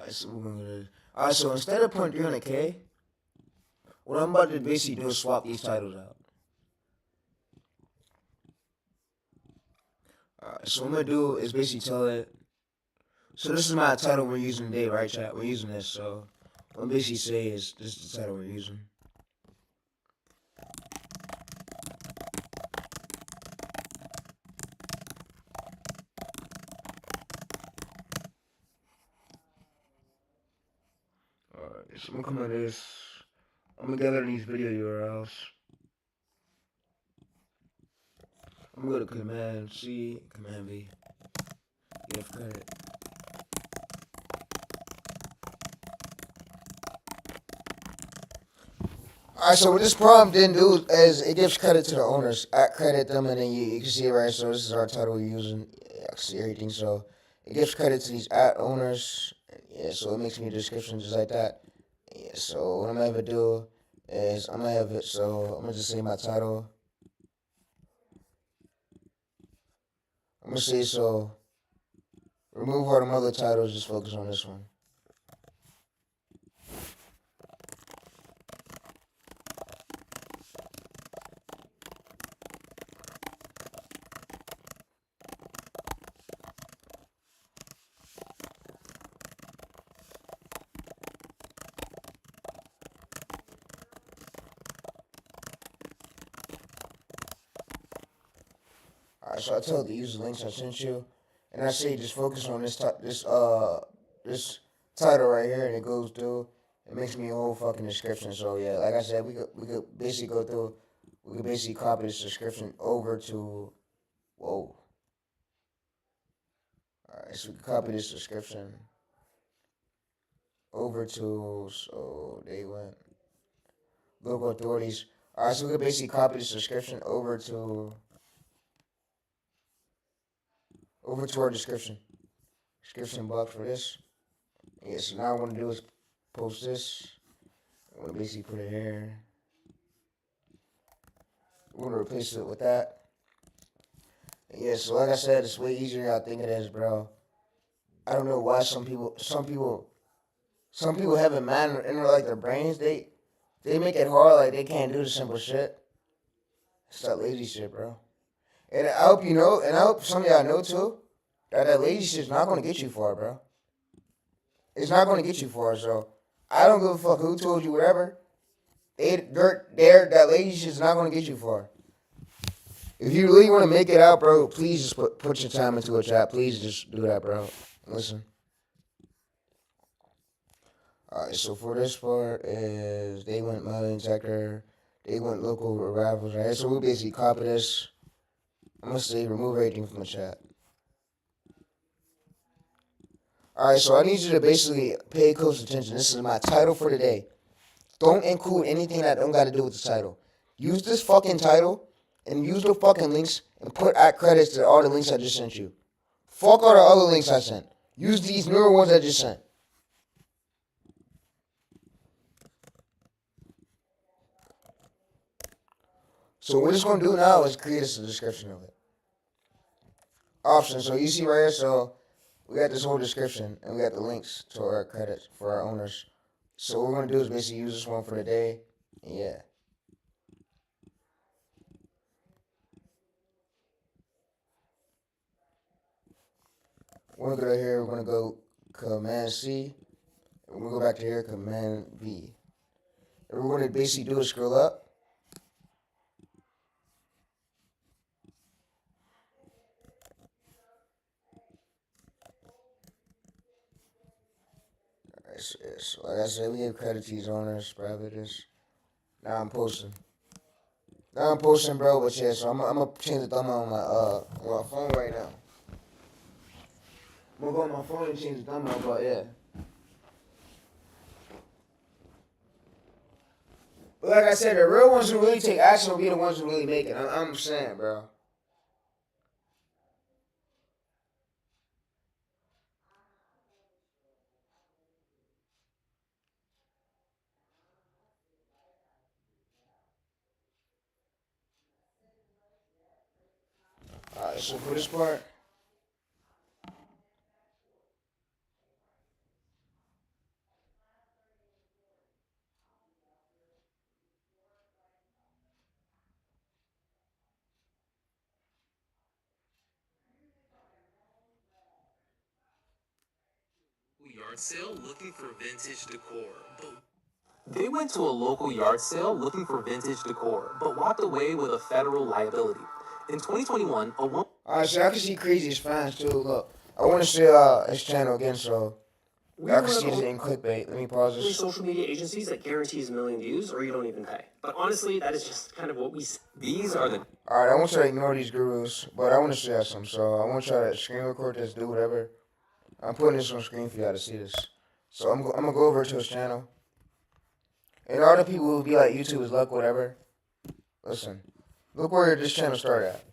Alright, so instead of putting 300K, what I'm about to basically do is swap these titles out. Alright, so what I'm gonna do is basically tell it. So this is my title we're using today, right, chat? We're using this, so what I'm basically say is this is the title we're using. Alright, so I'm gonna come at this. I'm gonna gather these video URLs. I'm gonna go to Command C, Command V. Give credit. Alright, so what this prompt didn't do is it gives credit to the owners. I credit them, and then you can see it right. So this is our title we're using. Yeah, I can see everything. So it gives credit to these at owners. Yeah, so it makes me a description just like that. Yeah, so what I'm gonna have it do is I'm gonna have it. So I'm gonna just say my title. I'm gonna say so. Remove all the other titles. Just focus on this one. Alright, so I tell it to use the links I sent you, and I say just focus on this this title right here, and it goes through. It makes me a whole fucking description. So yeah, like I said, we could basically go through. We could basically copy this description over to. Whoa. Alright, so we can copy this description over to. So they went local authorities. Alright, so we could basically copy this description over to our description box for this. Yeah, so now what I want to do is post this. I want to basically put it here. We're going to replace it with that. Yeah, so like I said, it's way easier than I think it is, bro. I don't know why some people have it man in like their brains. They make it hard, like they can't do the simple shit. It's that lazy shit, bro. And I hope you know, and I hope some of y'all know too, that lazy shit's not gonna get you far, bro. It's not gonna get you far. So I don't give a fuck who told you whatever. That lazy shit's not gonna get you far. If you really want to make it out, bro, please just put your time into a chat. Please just do that, bro. Listen. Alright, so for this part is they went mailing sector, they went local arrivals, right? So we basically copy this. I'm gonna say remove everything from the chat. Alright, so I need you to basically pay close attention. This is my title for today. Don't include anything that don't got to do with the title. Use this fucking title and use the fucking links and put at credits to all the links I just sent you. Fuck all the other links I sent. Use these newer ones I just sent. So what it's going to do now is create us a description of it. Option. So you see right here, so we got this whole description and we got the links to our credits for our owners. So what we're going to do is basically use this one for the day. Yeah. We're going to go here. We're going to go Command C. We're going to go back to here, Command V. And we're going to basically do is scroll up. So like I said, we give credit to these owners, private this. Now I'm posting. Bro, but yeah, so I'm gonna change the thumbnail on my phone right now. I'm gonna go on my phone and change the thumbnail, but yeah. But like I said, the real ones who really take action will be the ones who really make it. I'm saying, bro. Alright, so for this part, Yard sale looking for vintage decor, but they went to a local yard sale looking for vintage decor, but walked away with a federal liability. In 2021, a woman. Alright, so I can see Crazy's fans too. Look, I want to see his channel again, so y'all can see it in clickbait. Let me pause Only this. social media agencies that guarantees a million views or you don't even pay. But honestly, that is just kind of what we. These are the. Alright, I want you to ignore these gurus, but I want to share some. So I want y'all to screen record this, do whatever. I'm putting this on screen for y'all to see this. So I'm gonna go over to his channel. And all the people who be like YouTube is luck, whatever. Listen, look where this channel started at.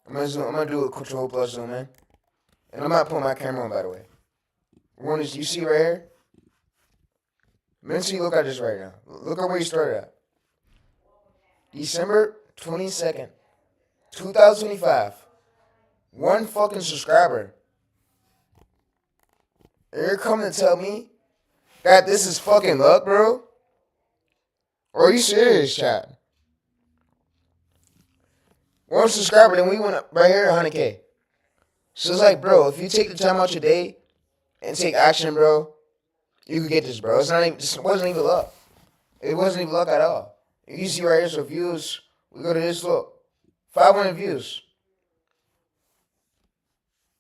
I'm gonna do a control plus zoom in. And I'm not putting my camera on, by the way. One is, you see right here? Mentally, look at this right now. Look at where you started at. December 22nd, 2025. One fucking subscriber. And you're coming to tell me that this is fucking luck, bro? Or are you serious, chat? One subscriber, then we went up right here, 100K. So it's like, bro, if you take the time out your day and take action, bro, you could get this, bro. It's not even, it wasn't even luck. It wasn't even luck at all. You see right here, so views, we go to this, look, 500 views.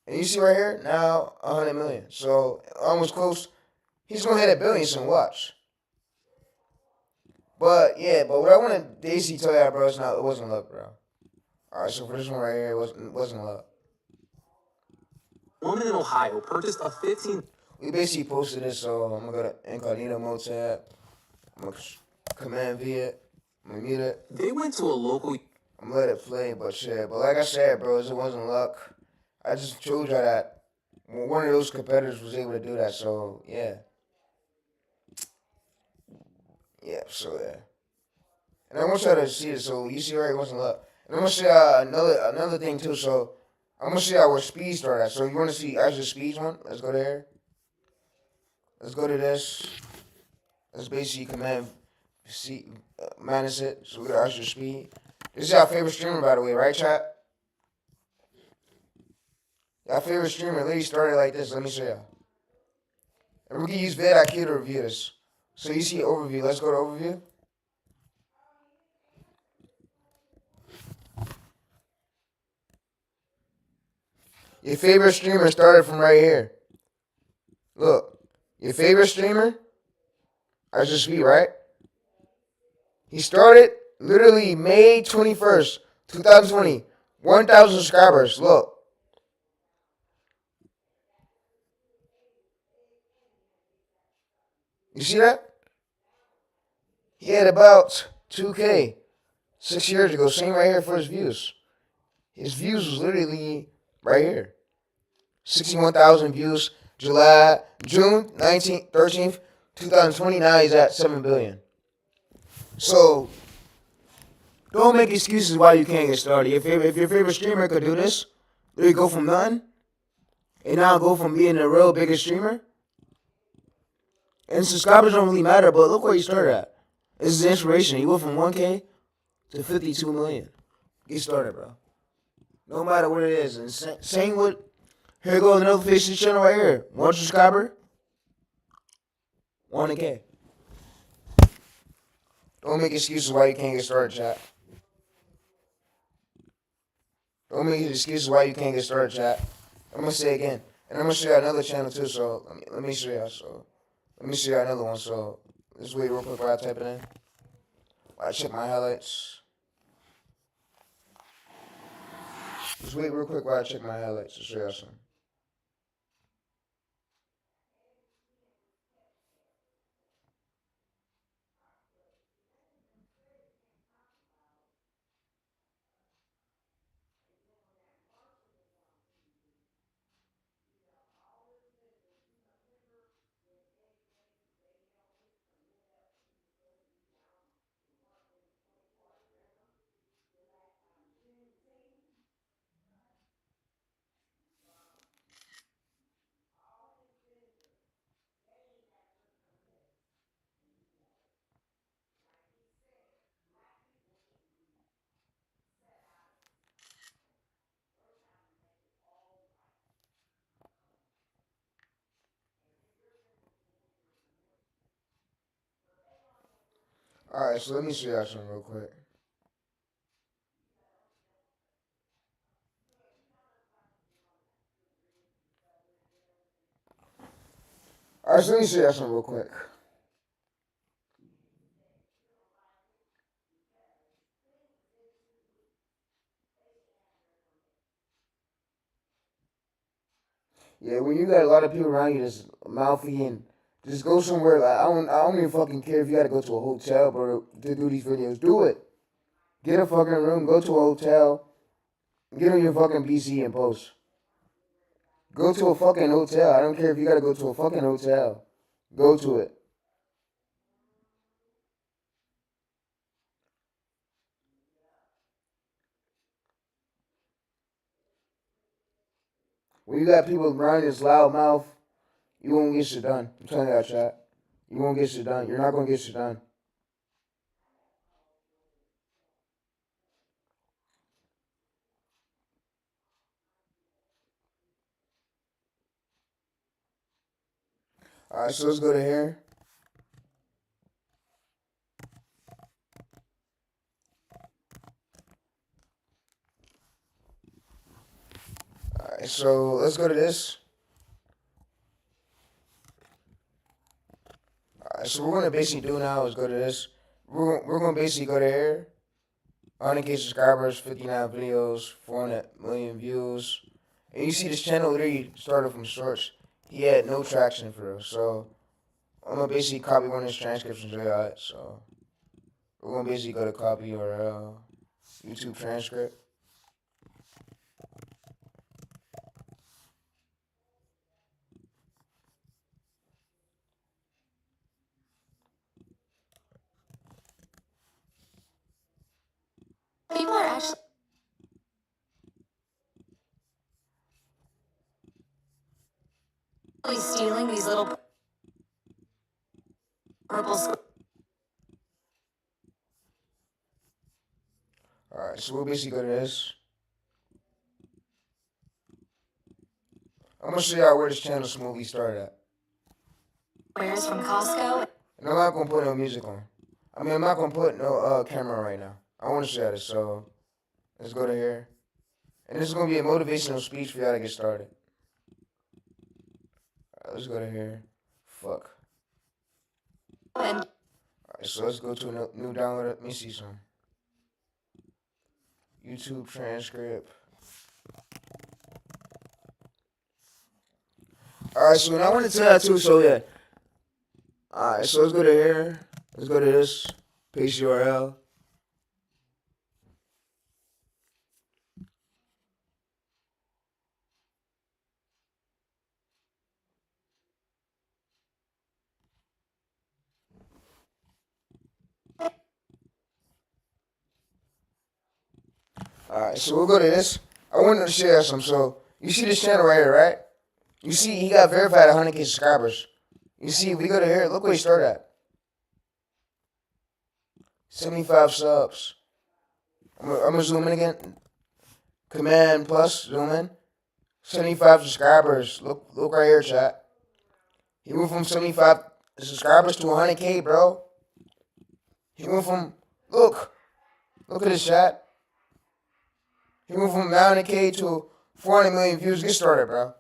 And you see right here, now 100 million. So almost close. He's gonna hit 1 billion soon, watch. But yeah, but what I want to Daisy tell y'all, bro, it wasn't luck, bro. Alright, so for this one right here, it wasn't luck. Woman in Ohio purchased a 15. We basically posted this, so I'm gonna go to incognito mode tab. I'm gonna command V it. I'm gonna mute it. They went to a local. I'm gonna let it play, but shit. But like I said, bro, it wasn't luck. I just told y'all that one of those competitors was able to do that, so yeah. Yeah, so yeah. And I want y'all to see it, so you see right, it wasn't luck. And I'm gonna show y'all another thing too, so I'm gonna show y'all where speed started at. So you wanna see Azure Speeds one? Let's go there. Let's go to this. Let's basically command C minus it. So we got Azure Speed. This is our favorite streamer, by the way, right, chat? Our favorite streamer literally started like this. Let me show y'all. And we can use vidIQ to review this. So you see overview. Let's go to overview. Your favorite streamer started from right here. Look, your favorite streamer, Azure Speed, right? He started literally May 21st, 2020. 1,000 subscribers. Look. You see that? He had about 2K 6 years ago. Same right here for his views. His views was literally right here. 61,000 views. June 19th, 13th, 2020. Now he's at 7 billion. So, don't make excuses why you can't get started. If your favorite streamer could do this, there you go from nothing, and now go from being the real biggest streamer. And subscribers don't really matter, but look where he started at. This is inspiration. He went from 1K to 52 million. Get started, bro. No matter what it is. And same with, here goes another face channel right here. 1 subscriber, 1K. Don't make excuses why you can't get started, chat. Don't make excuses why you can't get started, chat. I'm gonna say it again. And I'm gonna show you another channel too, so let me show y'all. So let me show you another one. So let's wait real quick while I type it in. While I check my highlights. Just wait real quick while I check my highlights to show y'all something. Alright, so let me show y'all something real quick. Alright, so let me show y'all something real quick. Yeah, when you got a lot of people around you that's mouthy and just go somewhere. Like I don't even fucking care if you got to go to a hotel, bro, to do these videos. Do it. Get a fucking room. Go to a hotel. Get on your fucking PC and post. Go to a fucking hotel. I don't care if you got to go to a fucking hotel. Go to it. When you got people around you that's loud mouth, you won't get shit done. I'm telling you that, chat. You won't get shit done. You're not gonna get shit done. Alright, so let's go to here. Alright, so let's go to this. Alright, so what we're gonna basically do now is go to this. We're gonna basically go to here. 100K subscribers, 59 videos, 400 million views. And you see this channel literally started from source. He had no traction for real. So I'm gonna basically copy one of his transcripts and show y'all it. So we're gonna basically go to copy URL, YouTube transcript. People are actually stealing these little purple squares. Alright, so we'll basically go to this. I'm gonna show y'all where this channel smoothly started at. From Costco. And I'm not gonna put no music on. I'm not gonna put no camera right now. I wanna show y'all this, so let's go to here. And this is gonna be a motivational speech for y'all to get started. Alright, let's go to here. Fuck. And Alright, so let's go to a new download. Let me see some. YouTube transcript. Alright, so now I want to tell y'all too, so yeah. Alright, so let's go to here. Let's go to this. Paste URL. Alright, so we'll go to this. I wanted to share some. So you see this channel right here, right? You see he got verified at 100K subscribers. You see, if we go to here, look where he started at. 75 subs. I'm gonna zoom in again. Command plus, zoom in. 75 subscribers. Look right here, chat. He went from 75 subscribers to 100K, bro. He went from, look at this chat. He went from 900K to 400 million views. Get started, bro.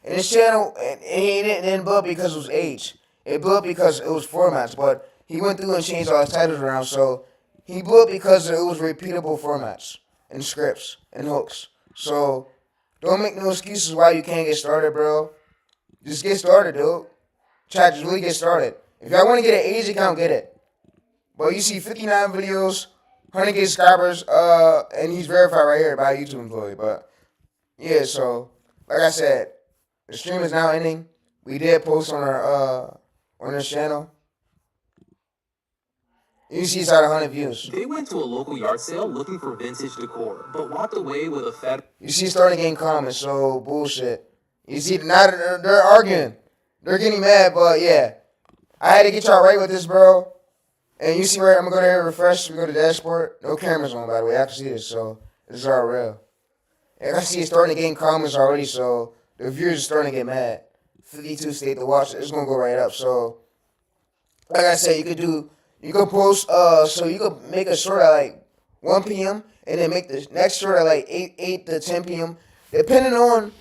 And this channel, and he didn't blow up because it was age. It blew up because it was formats, but he went through and changed all his titles around, so he blew up because it was repeatable formats and scripts and hooks. So don't make no excuses why you can't get started, bro. Just get started, dude. Chat, just really get started. If y'all want to get an age account, get it. But you see 59 videos, 100K subscribers, and he's verified right here by a YouTube employee. But yeah, so like I said, the stream is now ending. We did post on this channel. You see it's at 100 views. They went to a local yard sale looking for vintage decor, but walked away with a fat. You see it's starting to gain comments, so bullshit. You see now they're arguing. They're getting mad, but yeah. I had to get y'all right with this, bro. And you see where I'm gonna go there, refresh, we go to dashboard. No cameras on, by the way. I can see this, so this is all real. And I see it's starting to gain comments already, so the viewers are starting to get mad. 52 stayed to watch it. It's gonna go right up. So like I said, you could post so you could make a short at like 1 p.m. and then make the next short at like 8 to 10 p.m. depending on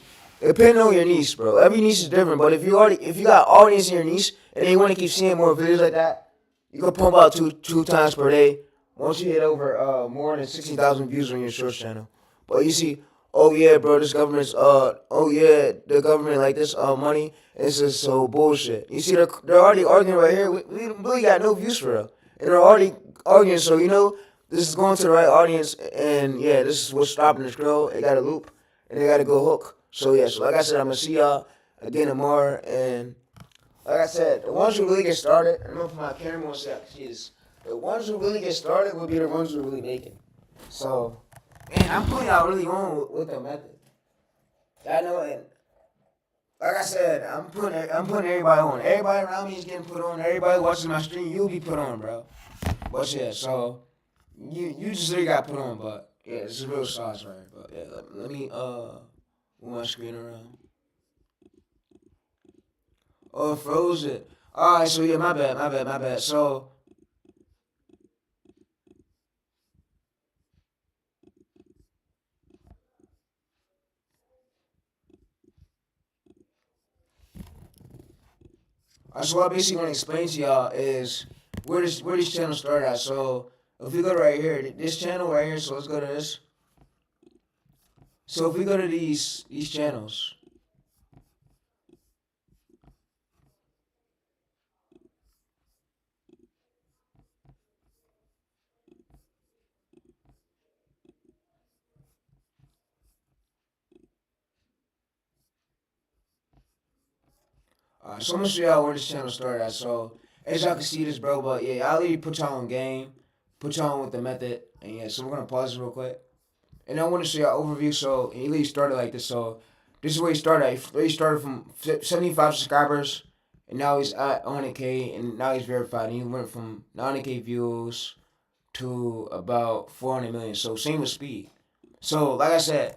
your niche, bro. Every niche is different, but if you got audience in your niche and they want to keep seeing more videos like that, you can pump out two times per day. Once you hit over more than 60,000 views on your shorts channel. But you see, oh yeah, bro, this government's oh yeah, the government like this money. It's just so bullshit. You see, they're already arguing right here. We really got no views for real, and they're already arguing. So this is going to the right audience, and yeah, this is what's stopping this girl. They got a loop, and they got to go hook. So yeah, so like I said, I'm gonna see y'all again tomorrow, and like I said, the ones who really get started, I'm gonna put my camera on so Jesus. The ones who really get started will be the ones who really make it. So, man, I'm putting y'all really on with the method. I know, and like I said, I'm putting everybody on. Everybody around me is getting put on. Everybody watching my stream, you'll be put on, bro. But yeah, so you just really got put on, but yeah, this is real sauce, right? But yeah, let me move my screen around. Oh, it froze it. All right, so yeah, my bad. So. So what I basically want to explain to y'all is where this channel started at. So if we go to right here, this channel right here. So let's go to this. So if we go to these channels, so I'm gonna show y'all where this channel started at. So as y'all can see this, bro, but yeah, I'll literally put y'all on game, put y'all on with the method, and yeah. So we're gonna pause this real quick, and I want to show y'all overview. So he literally started like this. So this is where he started. He started from 75 subscribers, and now he's at 100K, and now he's verified. And he went from 90K views to about 400 million. So same with speed. So like I said,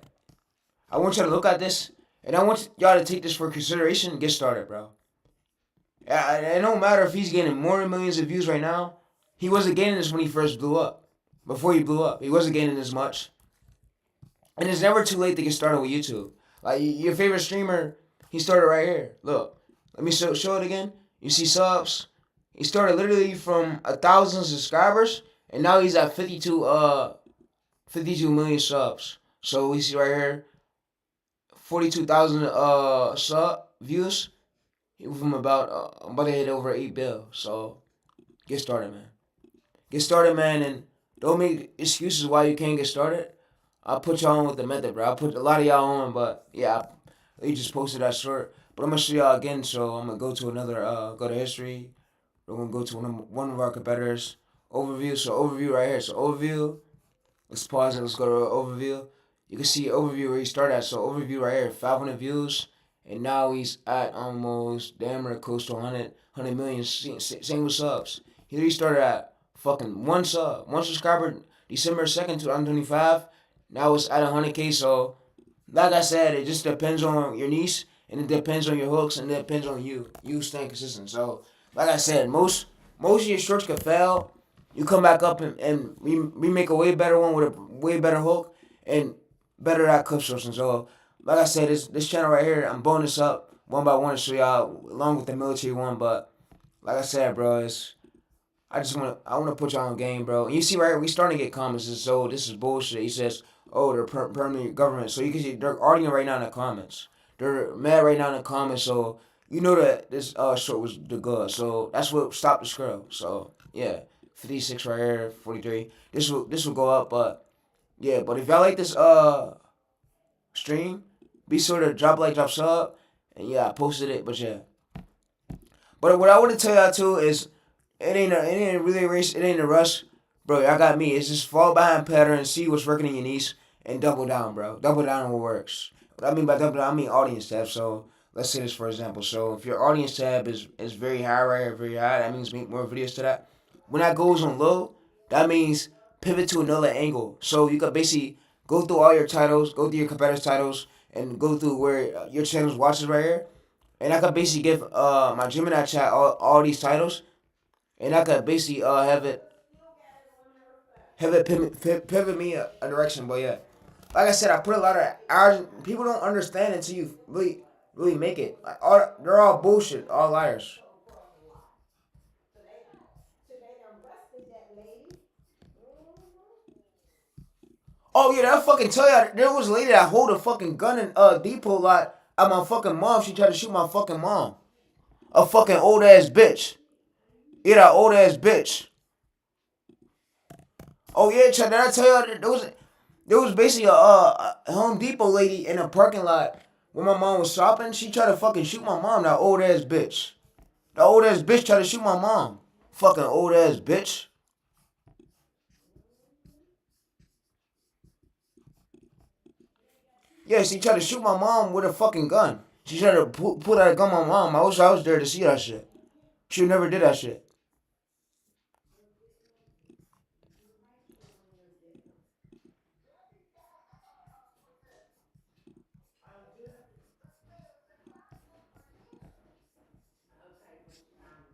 I want y'all to look at this, and I want y'all to take this for consideration and get started, bro. It don't matter if he's getting more than millions of views right now. He wasn't getting this when he first blew up. Before he blew up, he wasn't getting this much. And it's never too late to get started with YouTube. Like your favorite streamer, he started right here. Look, let me show it again. You see subs. He started literally from 1,000 subscribers, and now he's at 52 million subs. So we see right here, 42,000 sub views. From about to hit over 8 bill. So get started, man. Get started, man, and don't make excuses why you can't get started. I'll put y'all on with the method, bro. I'll put a lot of y'all on, but yeah, you just posted that short. But I'm gonna show y'all again. So I'm gonna go to another go to history. We're gonna go to one of our competitors. Overview. So overview right here. So overview. Let's pause it. Let's go to overview. You can see overview where he started at. So overview right here, 500 views. And now he's at almost damn near close to 100 million. Same with subs. He already started at fucking one subscriber, December 2nd, 2025. Now it's at 100K. So, like I said, it just depends on your niche, and it depends on your hooks, and it depends on you. You staying consistent. So, like I said, most of your shorts could fail. You come back up and we make a way better one with a way better hook and better at clip sourcing. So, like I said, this channel right here, I'm blowing this up one by one to show y'all along with the military one. But like I said, bro, I want to put y'all on game, bro. And you see right here, we starting to get comments. So this is bullshit. He says, oh, they're permanent government. So you can see they're arguing right now in the comments. They're mad right now in the comments. So you know that this short was the good. So that's what stopped the scroll. So yeah, 56 right here, 43. This will go up, but yeah. But if y'all like this stream, be sure to drop a like, drop sub, and yeah, I posted it. But yeah. But what I want to tell y'all too is it ain't really a race. It ain't a rush, bro. Y'all got me. It's just fall behind pattern, see what's working in your niche, and double down, bro. Double down on what works. What I mean by double down, I mean audience tab. So let's say this for example. So if your audience tab is very high right here, very high, that means make more videos to that. When that goes on low, that means pivot to another angle. So you could basically go through all your titles, go through your competitors' titles, and go through where your channel's watches right here. And I could basically give my Gemini chat all these titles. and I could basically have it pivot me a direction. But yeah, like I said, I put a lot of hours. People don't understand until you really make it. Like, they're all bullshit, all liars. Oh yeah, that fucking tell ya there was a lady that hold a fucking gun in depot lot at my fucking mom. She tried to shoot my fucking mom. A fucking old ass bitch. Yeah, that old ass bitch. Oh yeah, did I tell you there was basically a Home Depot lady in a parking lot when my mom was shopping. She tried to fucking shoot my mom. That old ass bitch. The old ass bitch tried to shoot my mom. Fucking old ass bitch. Yeah, she tried to shoot my mom with a fucking gun. She tried to pull that gun on my mom. I wish I was there to see that shit. She never did that shit.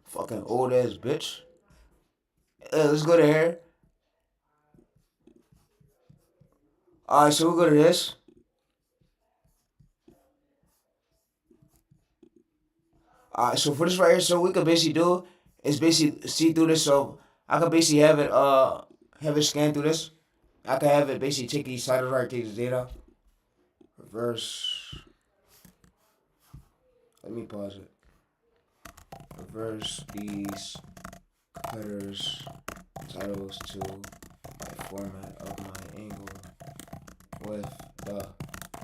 Fucking old ass bitch. Let's go to here. Alright, so we'll go to this. Alright, so for this right here, so we could basically do is basically see through this. So I could basically have it scan through this. I could have it basically take these titles right, take this data, reverse. Let me pause it. Reverse these competitors' titles to my format of my angle with the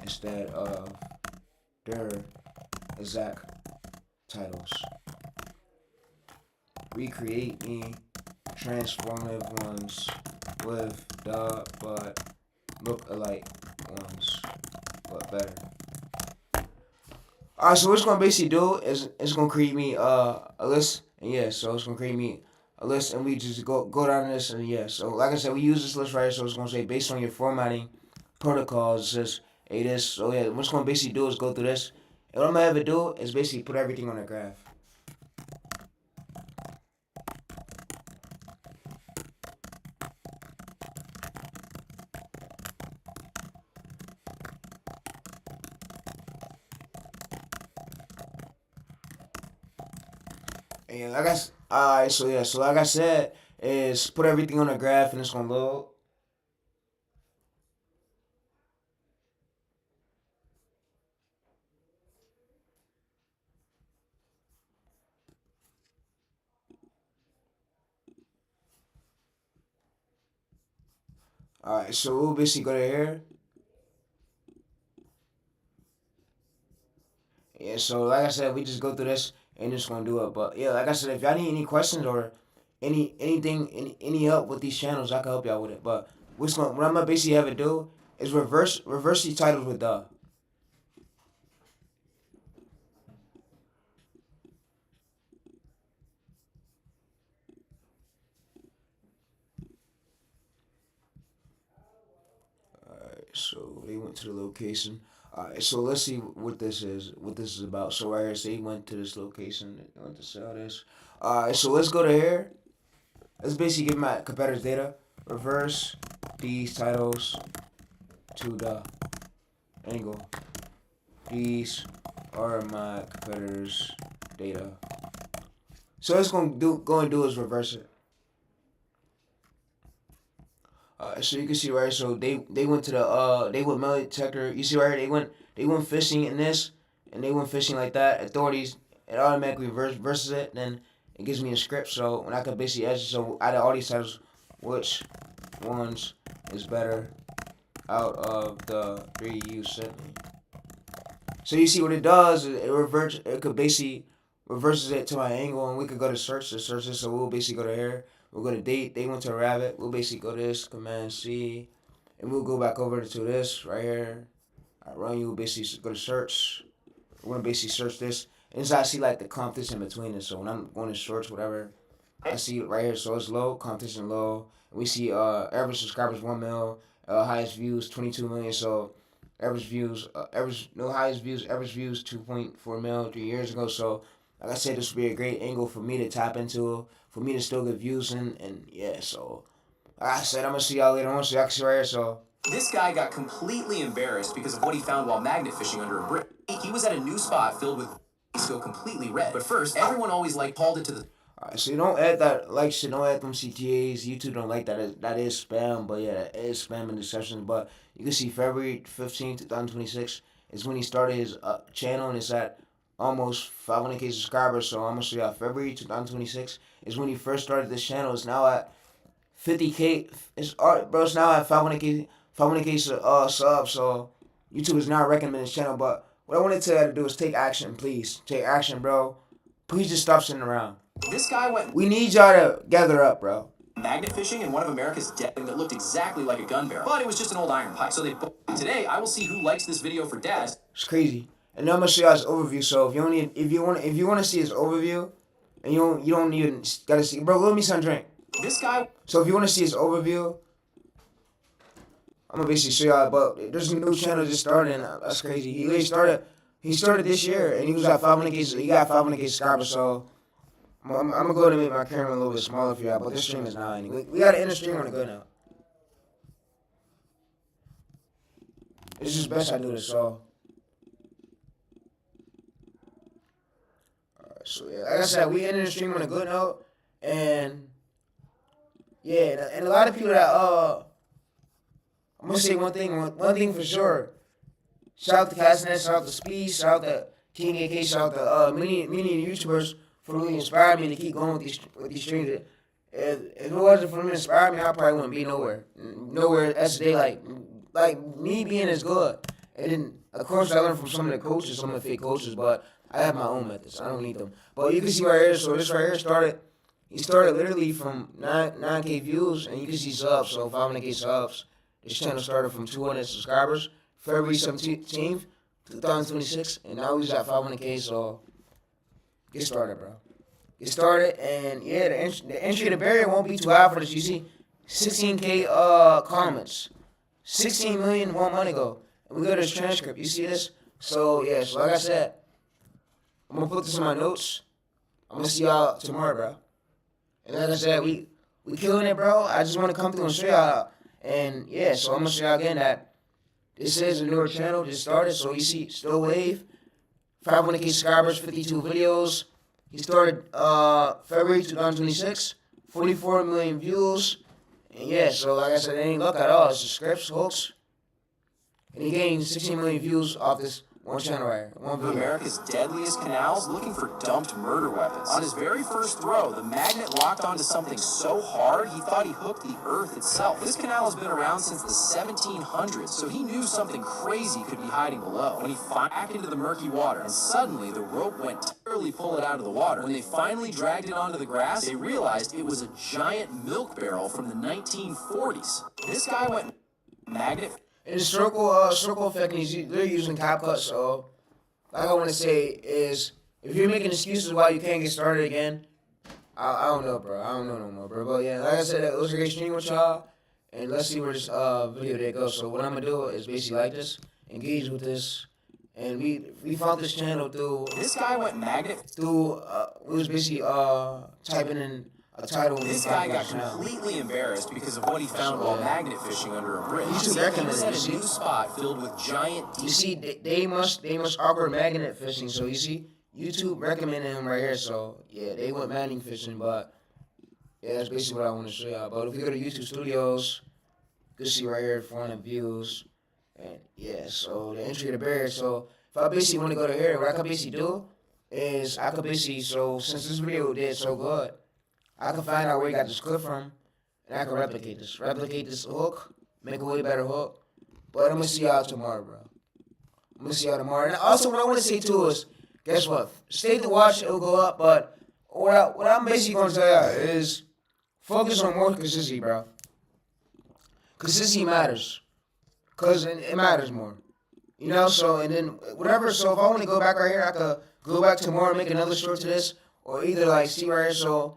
instead of their exact titles. Recreate me transformative ones with the but look alike ones, but better. Alright, so what it's gonna basically do is it's gonna create me a list, and yeah, so it's gonna create me a list, and we just go down this, and yeah, so like I said, we use this list right here, so it's gonna say based on your formatting protocols, it says hey this, so yeah, what's gonna basically do is go through this, and what I'm gonna have it do is basically put everything on a graph. And yeah, alright, so yeah, so like I said, is put everything on a graph, and it's gonna load. Alright, so we'll basically go to here. Yeah, so like I said, we just go through this and just gonna do it. But yeah, like I said, if y'all need any questions or any help with these channels, I can help y'all with it. But what I'm gonna basically have it do is reverse these titles with the. Alright, so they went to the location. Alright, so let's see what this is. What this is about. So right here, say he went to this location. They went to sell this. Alright, so let's go to here. Let's basically give my competitors data. Reverse these titles to the angle. These are my competitors' data. So it's going to do is reverse it. So you can see right. So they went to the they went metal detector. You see right here, they went fishing in this, and they went fishing like that. Authorities, it automatically reverses it. Then it gives me a script. So when I can basically edit. So out of all these titles, which ones is better out of the three you sent me? So you see what it does. It could basically reverses it to my angle, and we could go to search this. So we'll basically go to here. We'll go to date. They went to rabbit. We'll basically go to this Command C, and we'll go back over to this right here. I run you. We'll basically go to search. We're gonna basically search this, and so I see like the competition between it. So when I'm going to search whatever, I see right here. So it's low competition low. And we see average subscribers 1 mil, highest views 22 million. So average views, average 2.4 mil 3 years ago. So like I said, this would be a great angle for me to tap into, for me to still get views and yeah. So like I said, I'm gonna see y'all later on. So y'all can see right here. So. This guy got completely embarrassed because of what he found while magnet fishing under a bridge. He was at a new spot filled with still completely red. But first, everyone always called it to the Alright, so you don't add that like shit, don't add them CTAs. YouTube don't like that. That is spam, but yeah, that is spam and deception. But you can see February 15th, 2026 is when he started his channel, and it's at almost 500K subscribers. So I'm gonna show y'all February 2026 is when he first started this channel. It's now at 50K. It's now at 500K subs. So YouTube is not recommending this channel. But what I wanted to do is take action, please. Take action, bro. Please just stop sitting around. This guy went We need y'all to gather up, bro. magnet fishing in one of America's dead that looked exactly like a gun barrel, but it was just an old iron pipe. So today I will see who likes this video for dads. It's crazy. And then I'm gonna show y'all his overview. So if you want to see his overview, and you don't even gotta see, bro. Let me some drink. This guy So if you want to see his overview, I'm gonna basically show y'all. But there's a new channel just started, and that's crazy. He started this year, and he was at 500K. He got 500K subscribers. So I'm gonna go ahead and make my camera a little bit smaller for y'all. But this stream is 9. We gotta end the stream on a good note. It's just best I do this. So. So yeah, like I said, we ended the stream on a good note, and yeah, and a lot of people that I'm gonna say one thing for sure. Shout out to Castanet, shout out to Speed, shout out to King AK, shout out to many YouTubers for really inspiring me to keep going with these streams. If it wasn't for them to inspire me, I probably wouldn't be nowhere as today. Like me being as good, and then of course I learned from some of the coaches, some of the fake coaches, but I have my own methods. I don't need them. But you can see right here. So this right here he started literally from 9K views, and you can see subs. So 500K subs. This channel started from 200 subscribers, February 17th, 2026, and now he's at 500K. So get started, bro. Get started, and yeah, the entry to the barrier won't be too high for this. You see, 16K comments, 16 million 1 month ago, and we got his transcript. You see this? So yeah, so like I said, I'm gonna put this in my notes. I'm gonna see y'all tomorrow, bro. And like I said, we killing it, bro. I just want to come through and show y'all. And yeah, so I'm gonna show y'all again that this is a newer channel, just started. So you see, Still Wave, 500K subscribers, 52 videos. He started February 2026, 44 million views. And yeah, so like I said, it ain't luck at all. It's the scripts, hooks. And he gained 16 million views off this one channel right here, one of video. America's deadliest canals looking for dumped murder weapons. On his very first throw, the magnet locked onto something so hard he thought he hooked the earth itself. This canal has been around since the 1700s, so he knew something crazy could be hiding below. When he back into the murky water, and suddenly the rope went terribly pull it out of the water. When they finally dragged it onto the grass, they realized it was a giant milk barrel from the 1940s. This guy went magnet. And the circle effect, they're using CapCut. So, like I want to say is, if you're making excuses why you can't get started again, I don't know, bro. I don't know no more, bro. But yeah, like I said, it was a great stream with y'all, and let's see where this video day goes. So what I'm gonna do is basically like this, engage with this, and we found this channel through. This guy went magnet. Through we was basically typing in a title. This guy got completely embarrassed because of what he found while magnet fishing under a bridge. YouTube He recommended was at it, a new spot filled with giant. You see, they must awkward magnet fishing. So you see, YouTube recommended him right here. So yeah, they went magnet fishing, but yeah, that's basically what I want to show y'all. But if you go to YouTube Studios, you can see right here 400 views, and yeah, so the entry to the barrier. So if I basically want to go to here, what I could basically do is I could basically, so since this video did so good, I can find out where you got this clip from, and I can replicate this hook, make a way better hook. But I'm gonna see y'all tomorrow, bro. I'm gonna see y'all tomorrow. And also, what I want to say too is, guess what? Stay to watch, it'll go up. But what I'm basically gonna tell y'all is, focus on more consistency, bro. Consistency matters, cause it matters more. You know. So and then whatever. So if I want to go back right here, I could go back tomorrow and make another short to this, or either like see right here. So.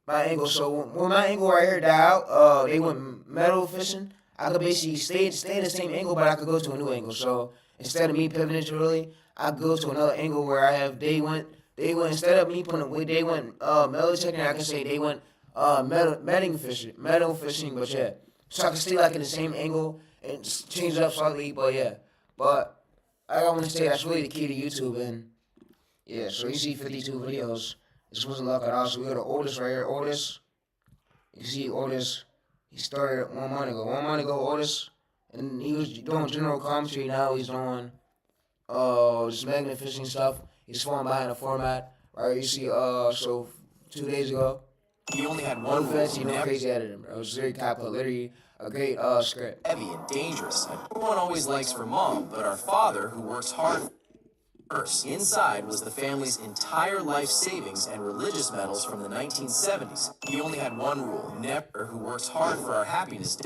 My angle. So when my angle right here died out, they went metal fishing. I could basically stay in the same angle, but I could go to a new angle. So instead of me pivoting to really, I go to another angle where I have they went They went, instead of me putting, they went Melitech, I can say they went metal fishing, but yeah. So I can stay like in the same angle and change it up slightly, but yeah. But I want to say that's really the key to YouTube, and yeah, so you see 52 videos. This wasn't luck at all. So we got the Otis right here, Otis. You see Otis, he started 1 month ago. 1 month ago, Otis, and he was doing general commentary. Now he's doing just magnet fishing stuff. He's falling behind the format. Right, you see, so 2 days ago, He only had one one fence, rule, you know, never crazy editing, bro. It was very capital, literally a great script. heavy and dangerous. Everyone always likes for mom, but our father, who works hard first. Inside was the family's entire life savings and religious medals from the 1970s. He only had one rule, never, who works hard for our happiness.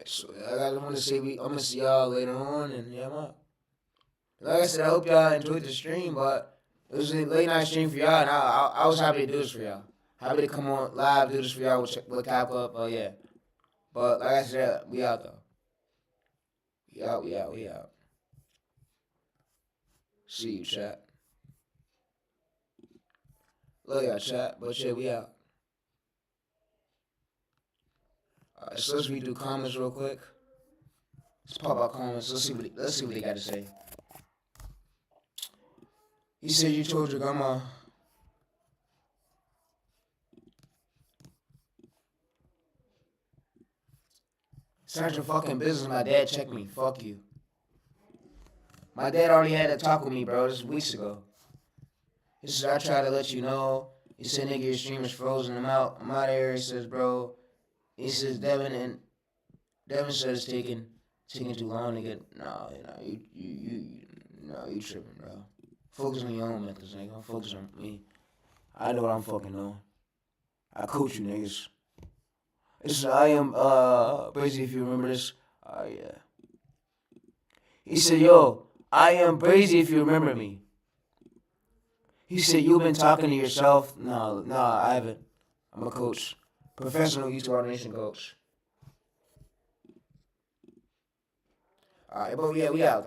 So I want to say I'm gonna see y'all later on, and yeah, I'm out. Like I said, I hope y'all enjoyed the stream, but it was a late night stream for y'all, and I was happy to do this for y'all. Happy to come on live, do this for y'all with Cap Up, yeah. But like I said, we out though. We out. See you, chat. Love y'all, chat, but yeah, we out. Alright, so let's redo comments real quick. Let's pop out comments. Let's see what they got to say. He said you told your grandma. It's not your fucking business. My dad checked me. Fuck you. My dad already had a talk with me, bro. This was weeks ago. He says, I try to let you know. He said, nigga, your stream is frozen. I'm out of here. He says, bro. He says, Devin said it's taking too long to get. No, you tripping, bro. Focus on your own methods, nigga. Don't focus on me. I know what I'm fucking doing. I coach you niggas. This is I am Brazy, if you remember this. Yeah. He said, yo, I am Brazy if you remember me. He said, you've been talking to yourself. No, I haven't. I'm a coach. Professional YouTube automation coach. Alright, but yeah, we out though.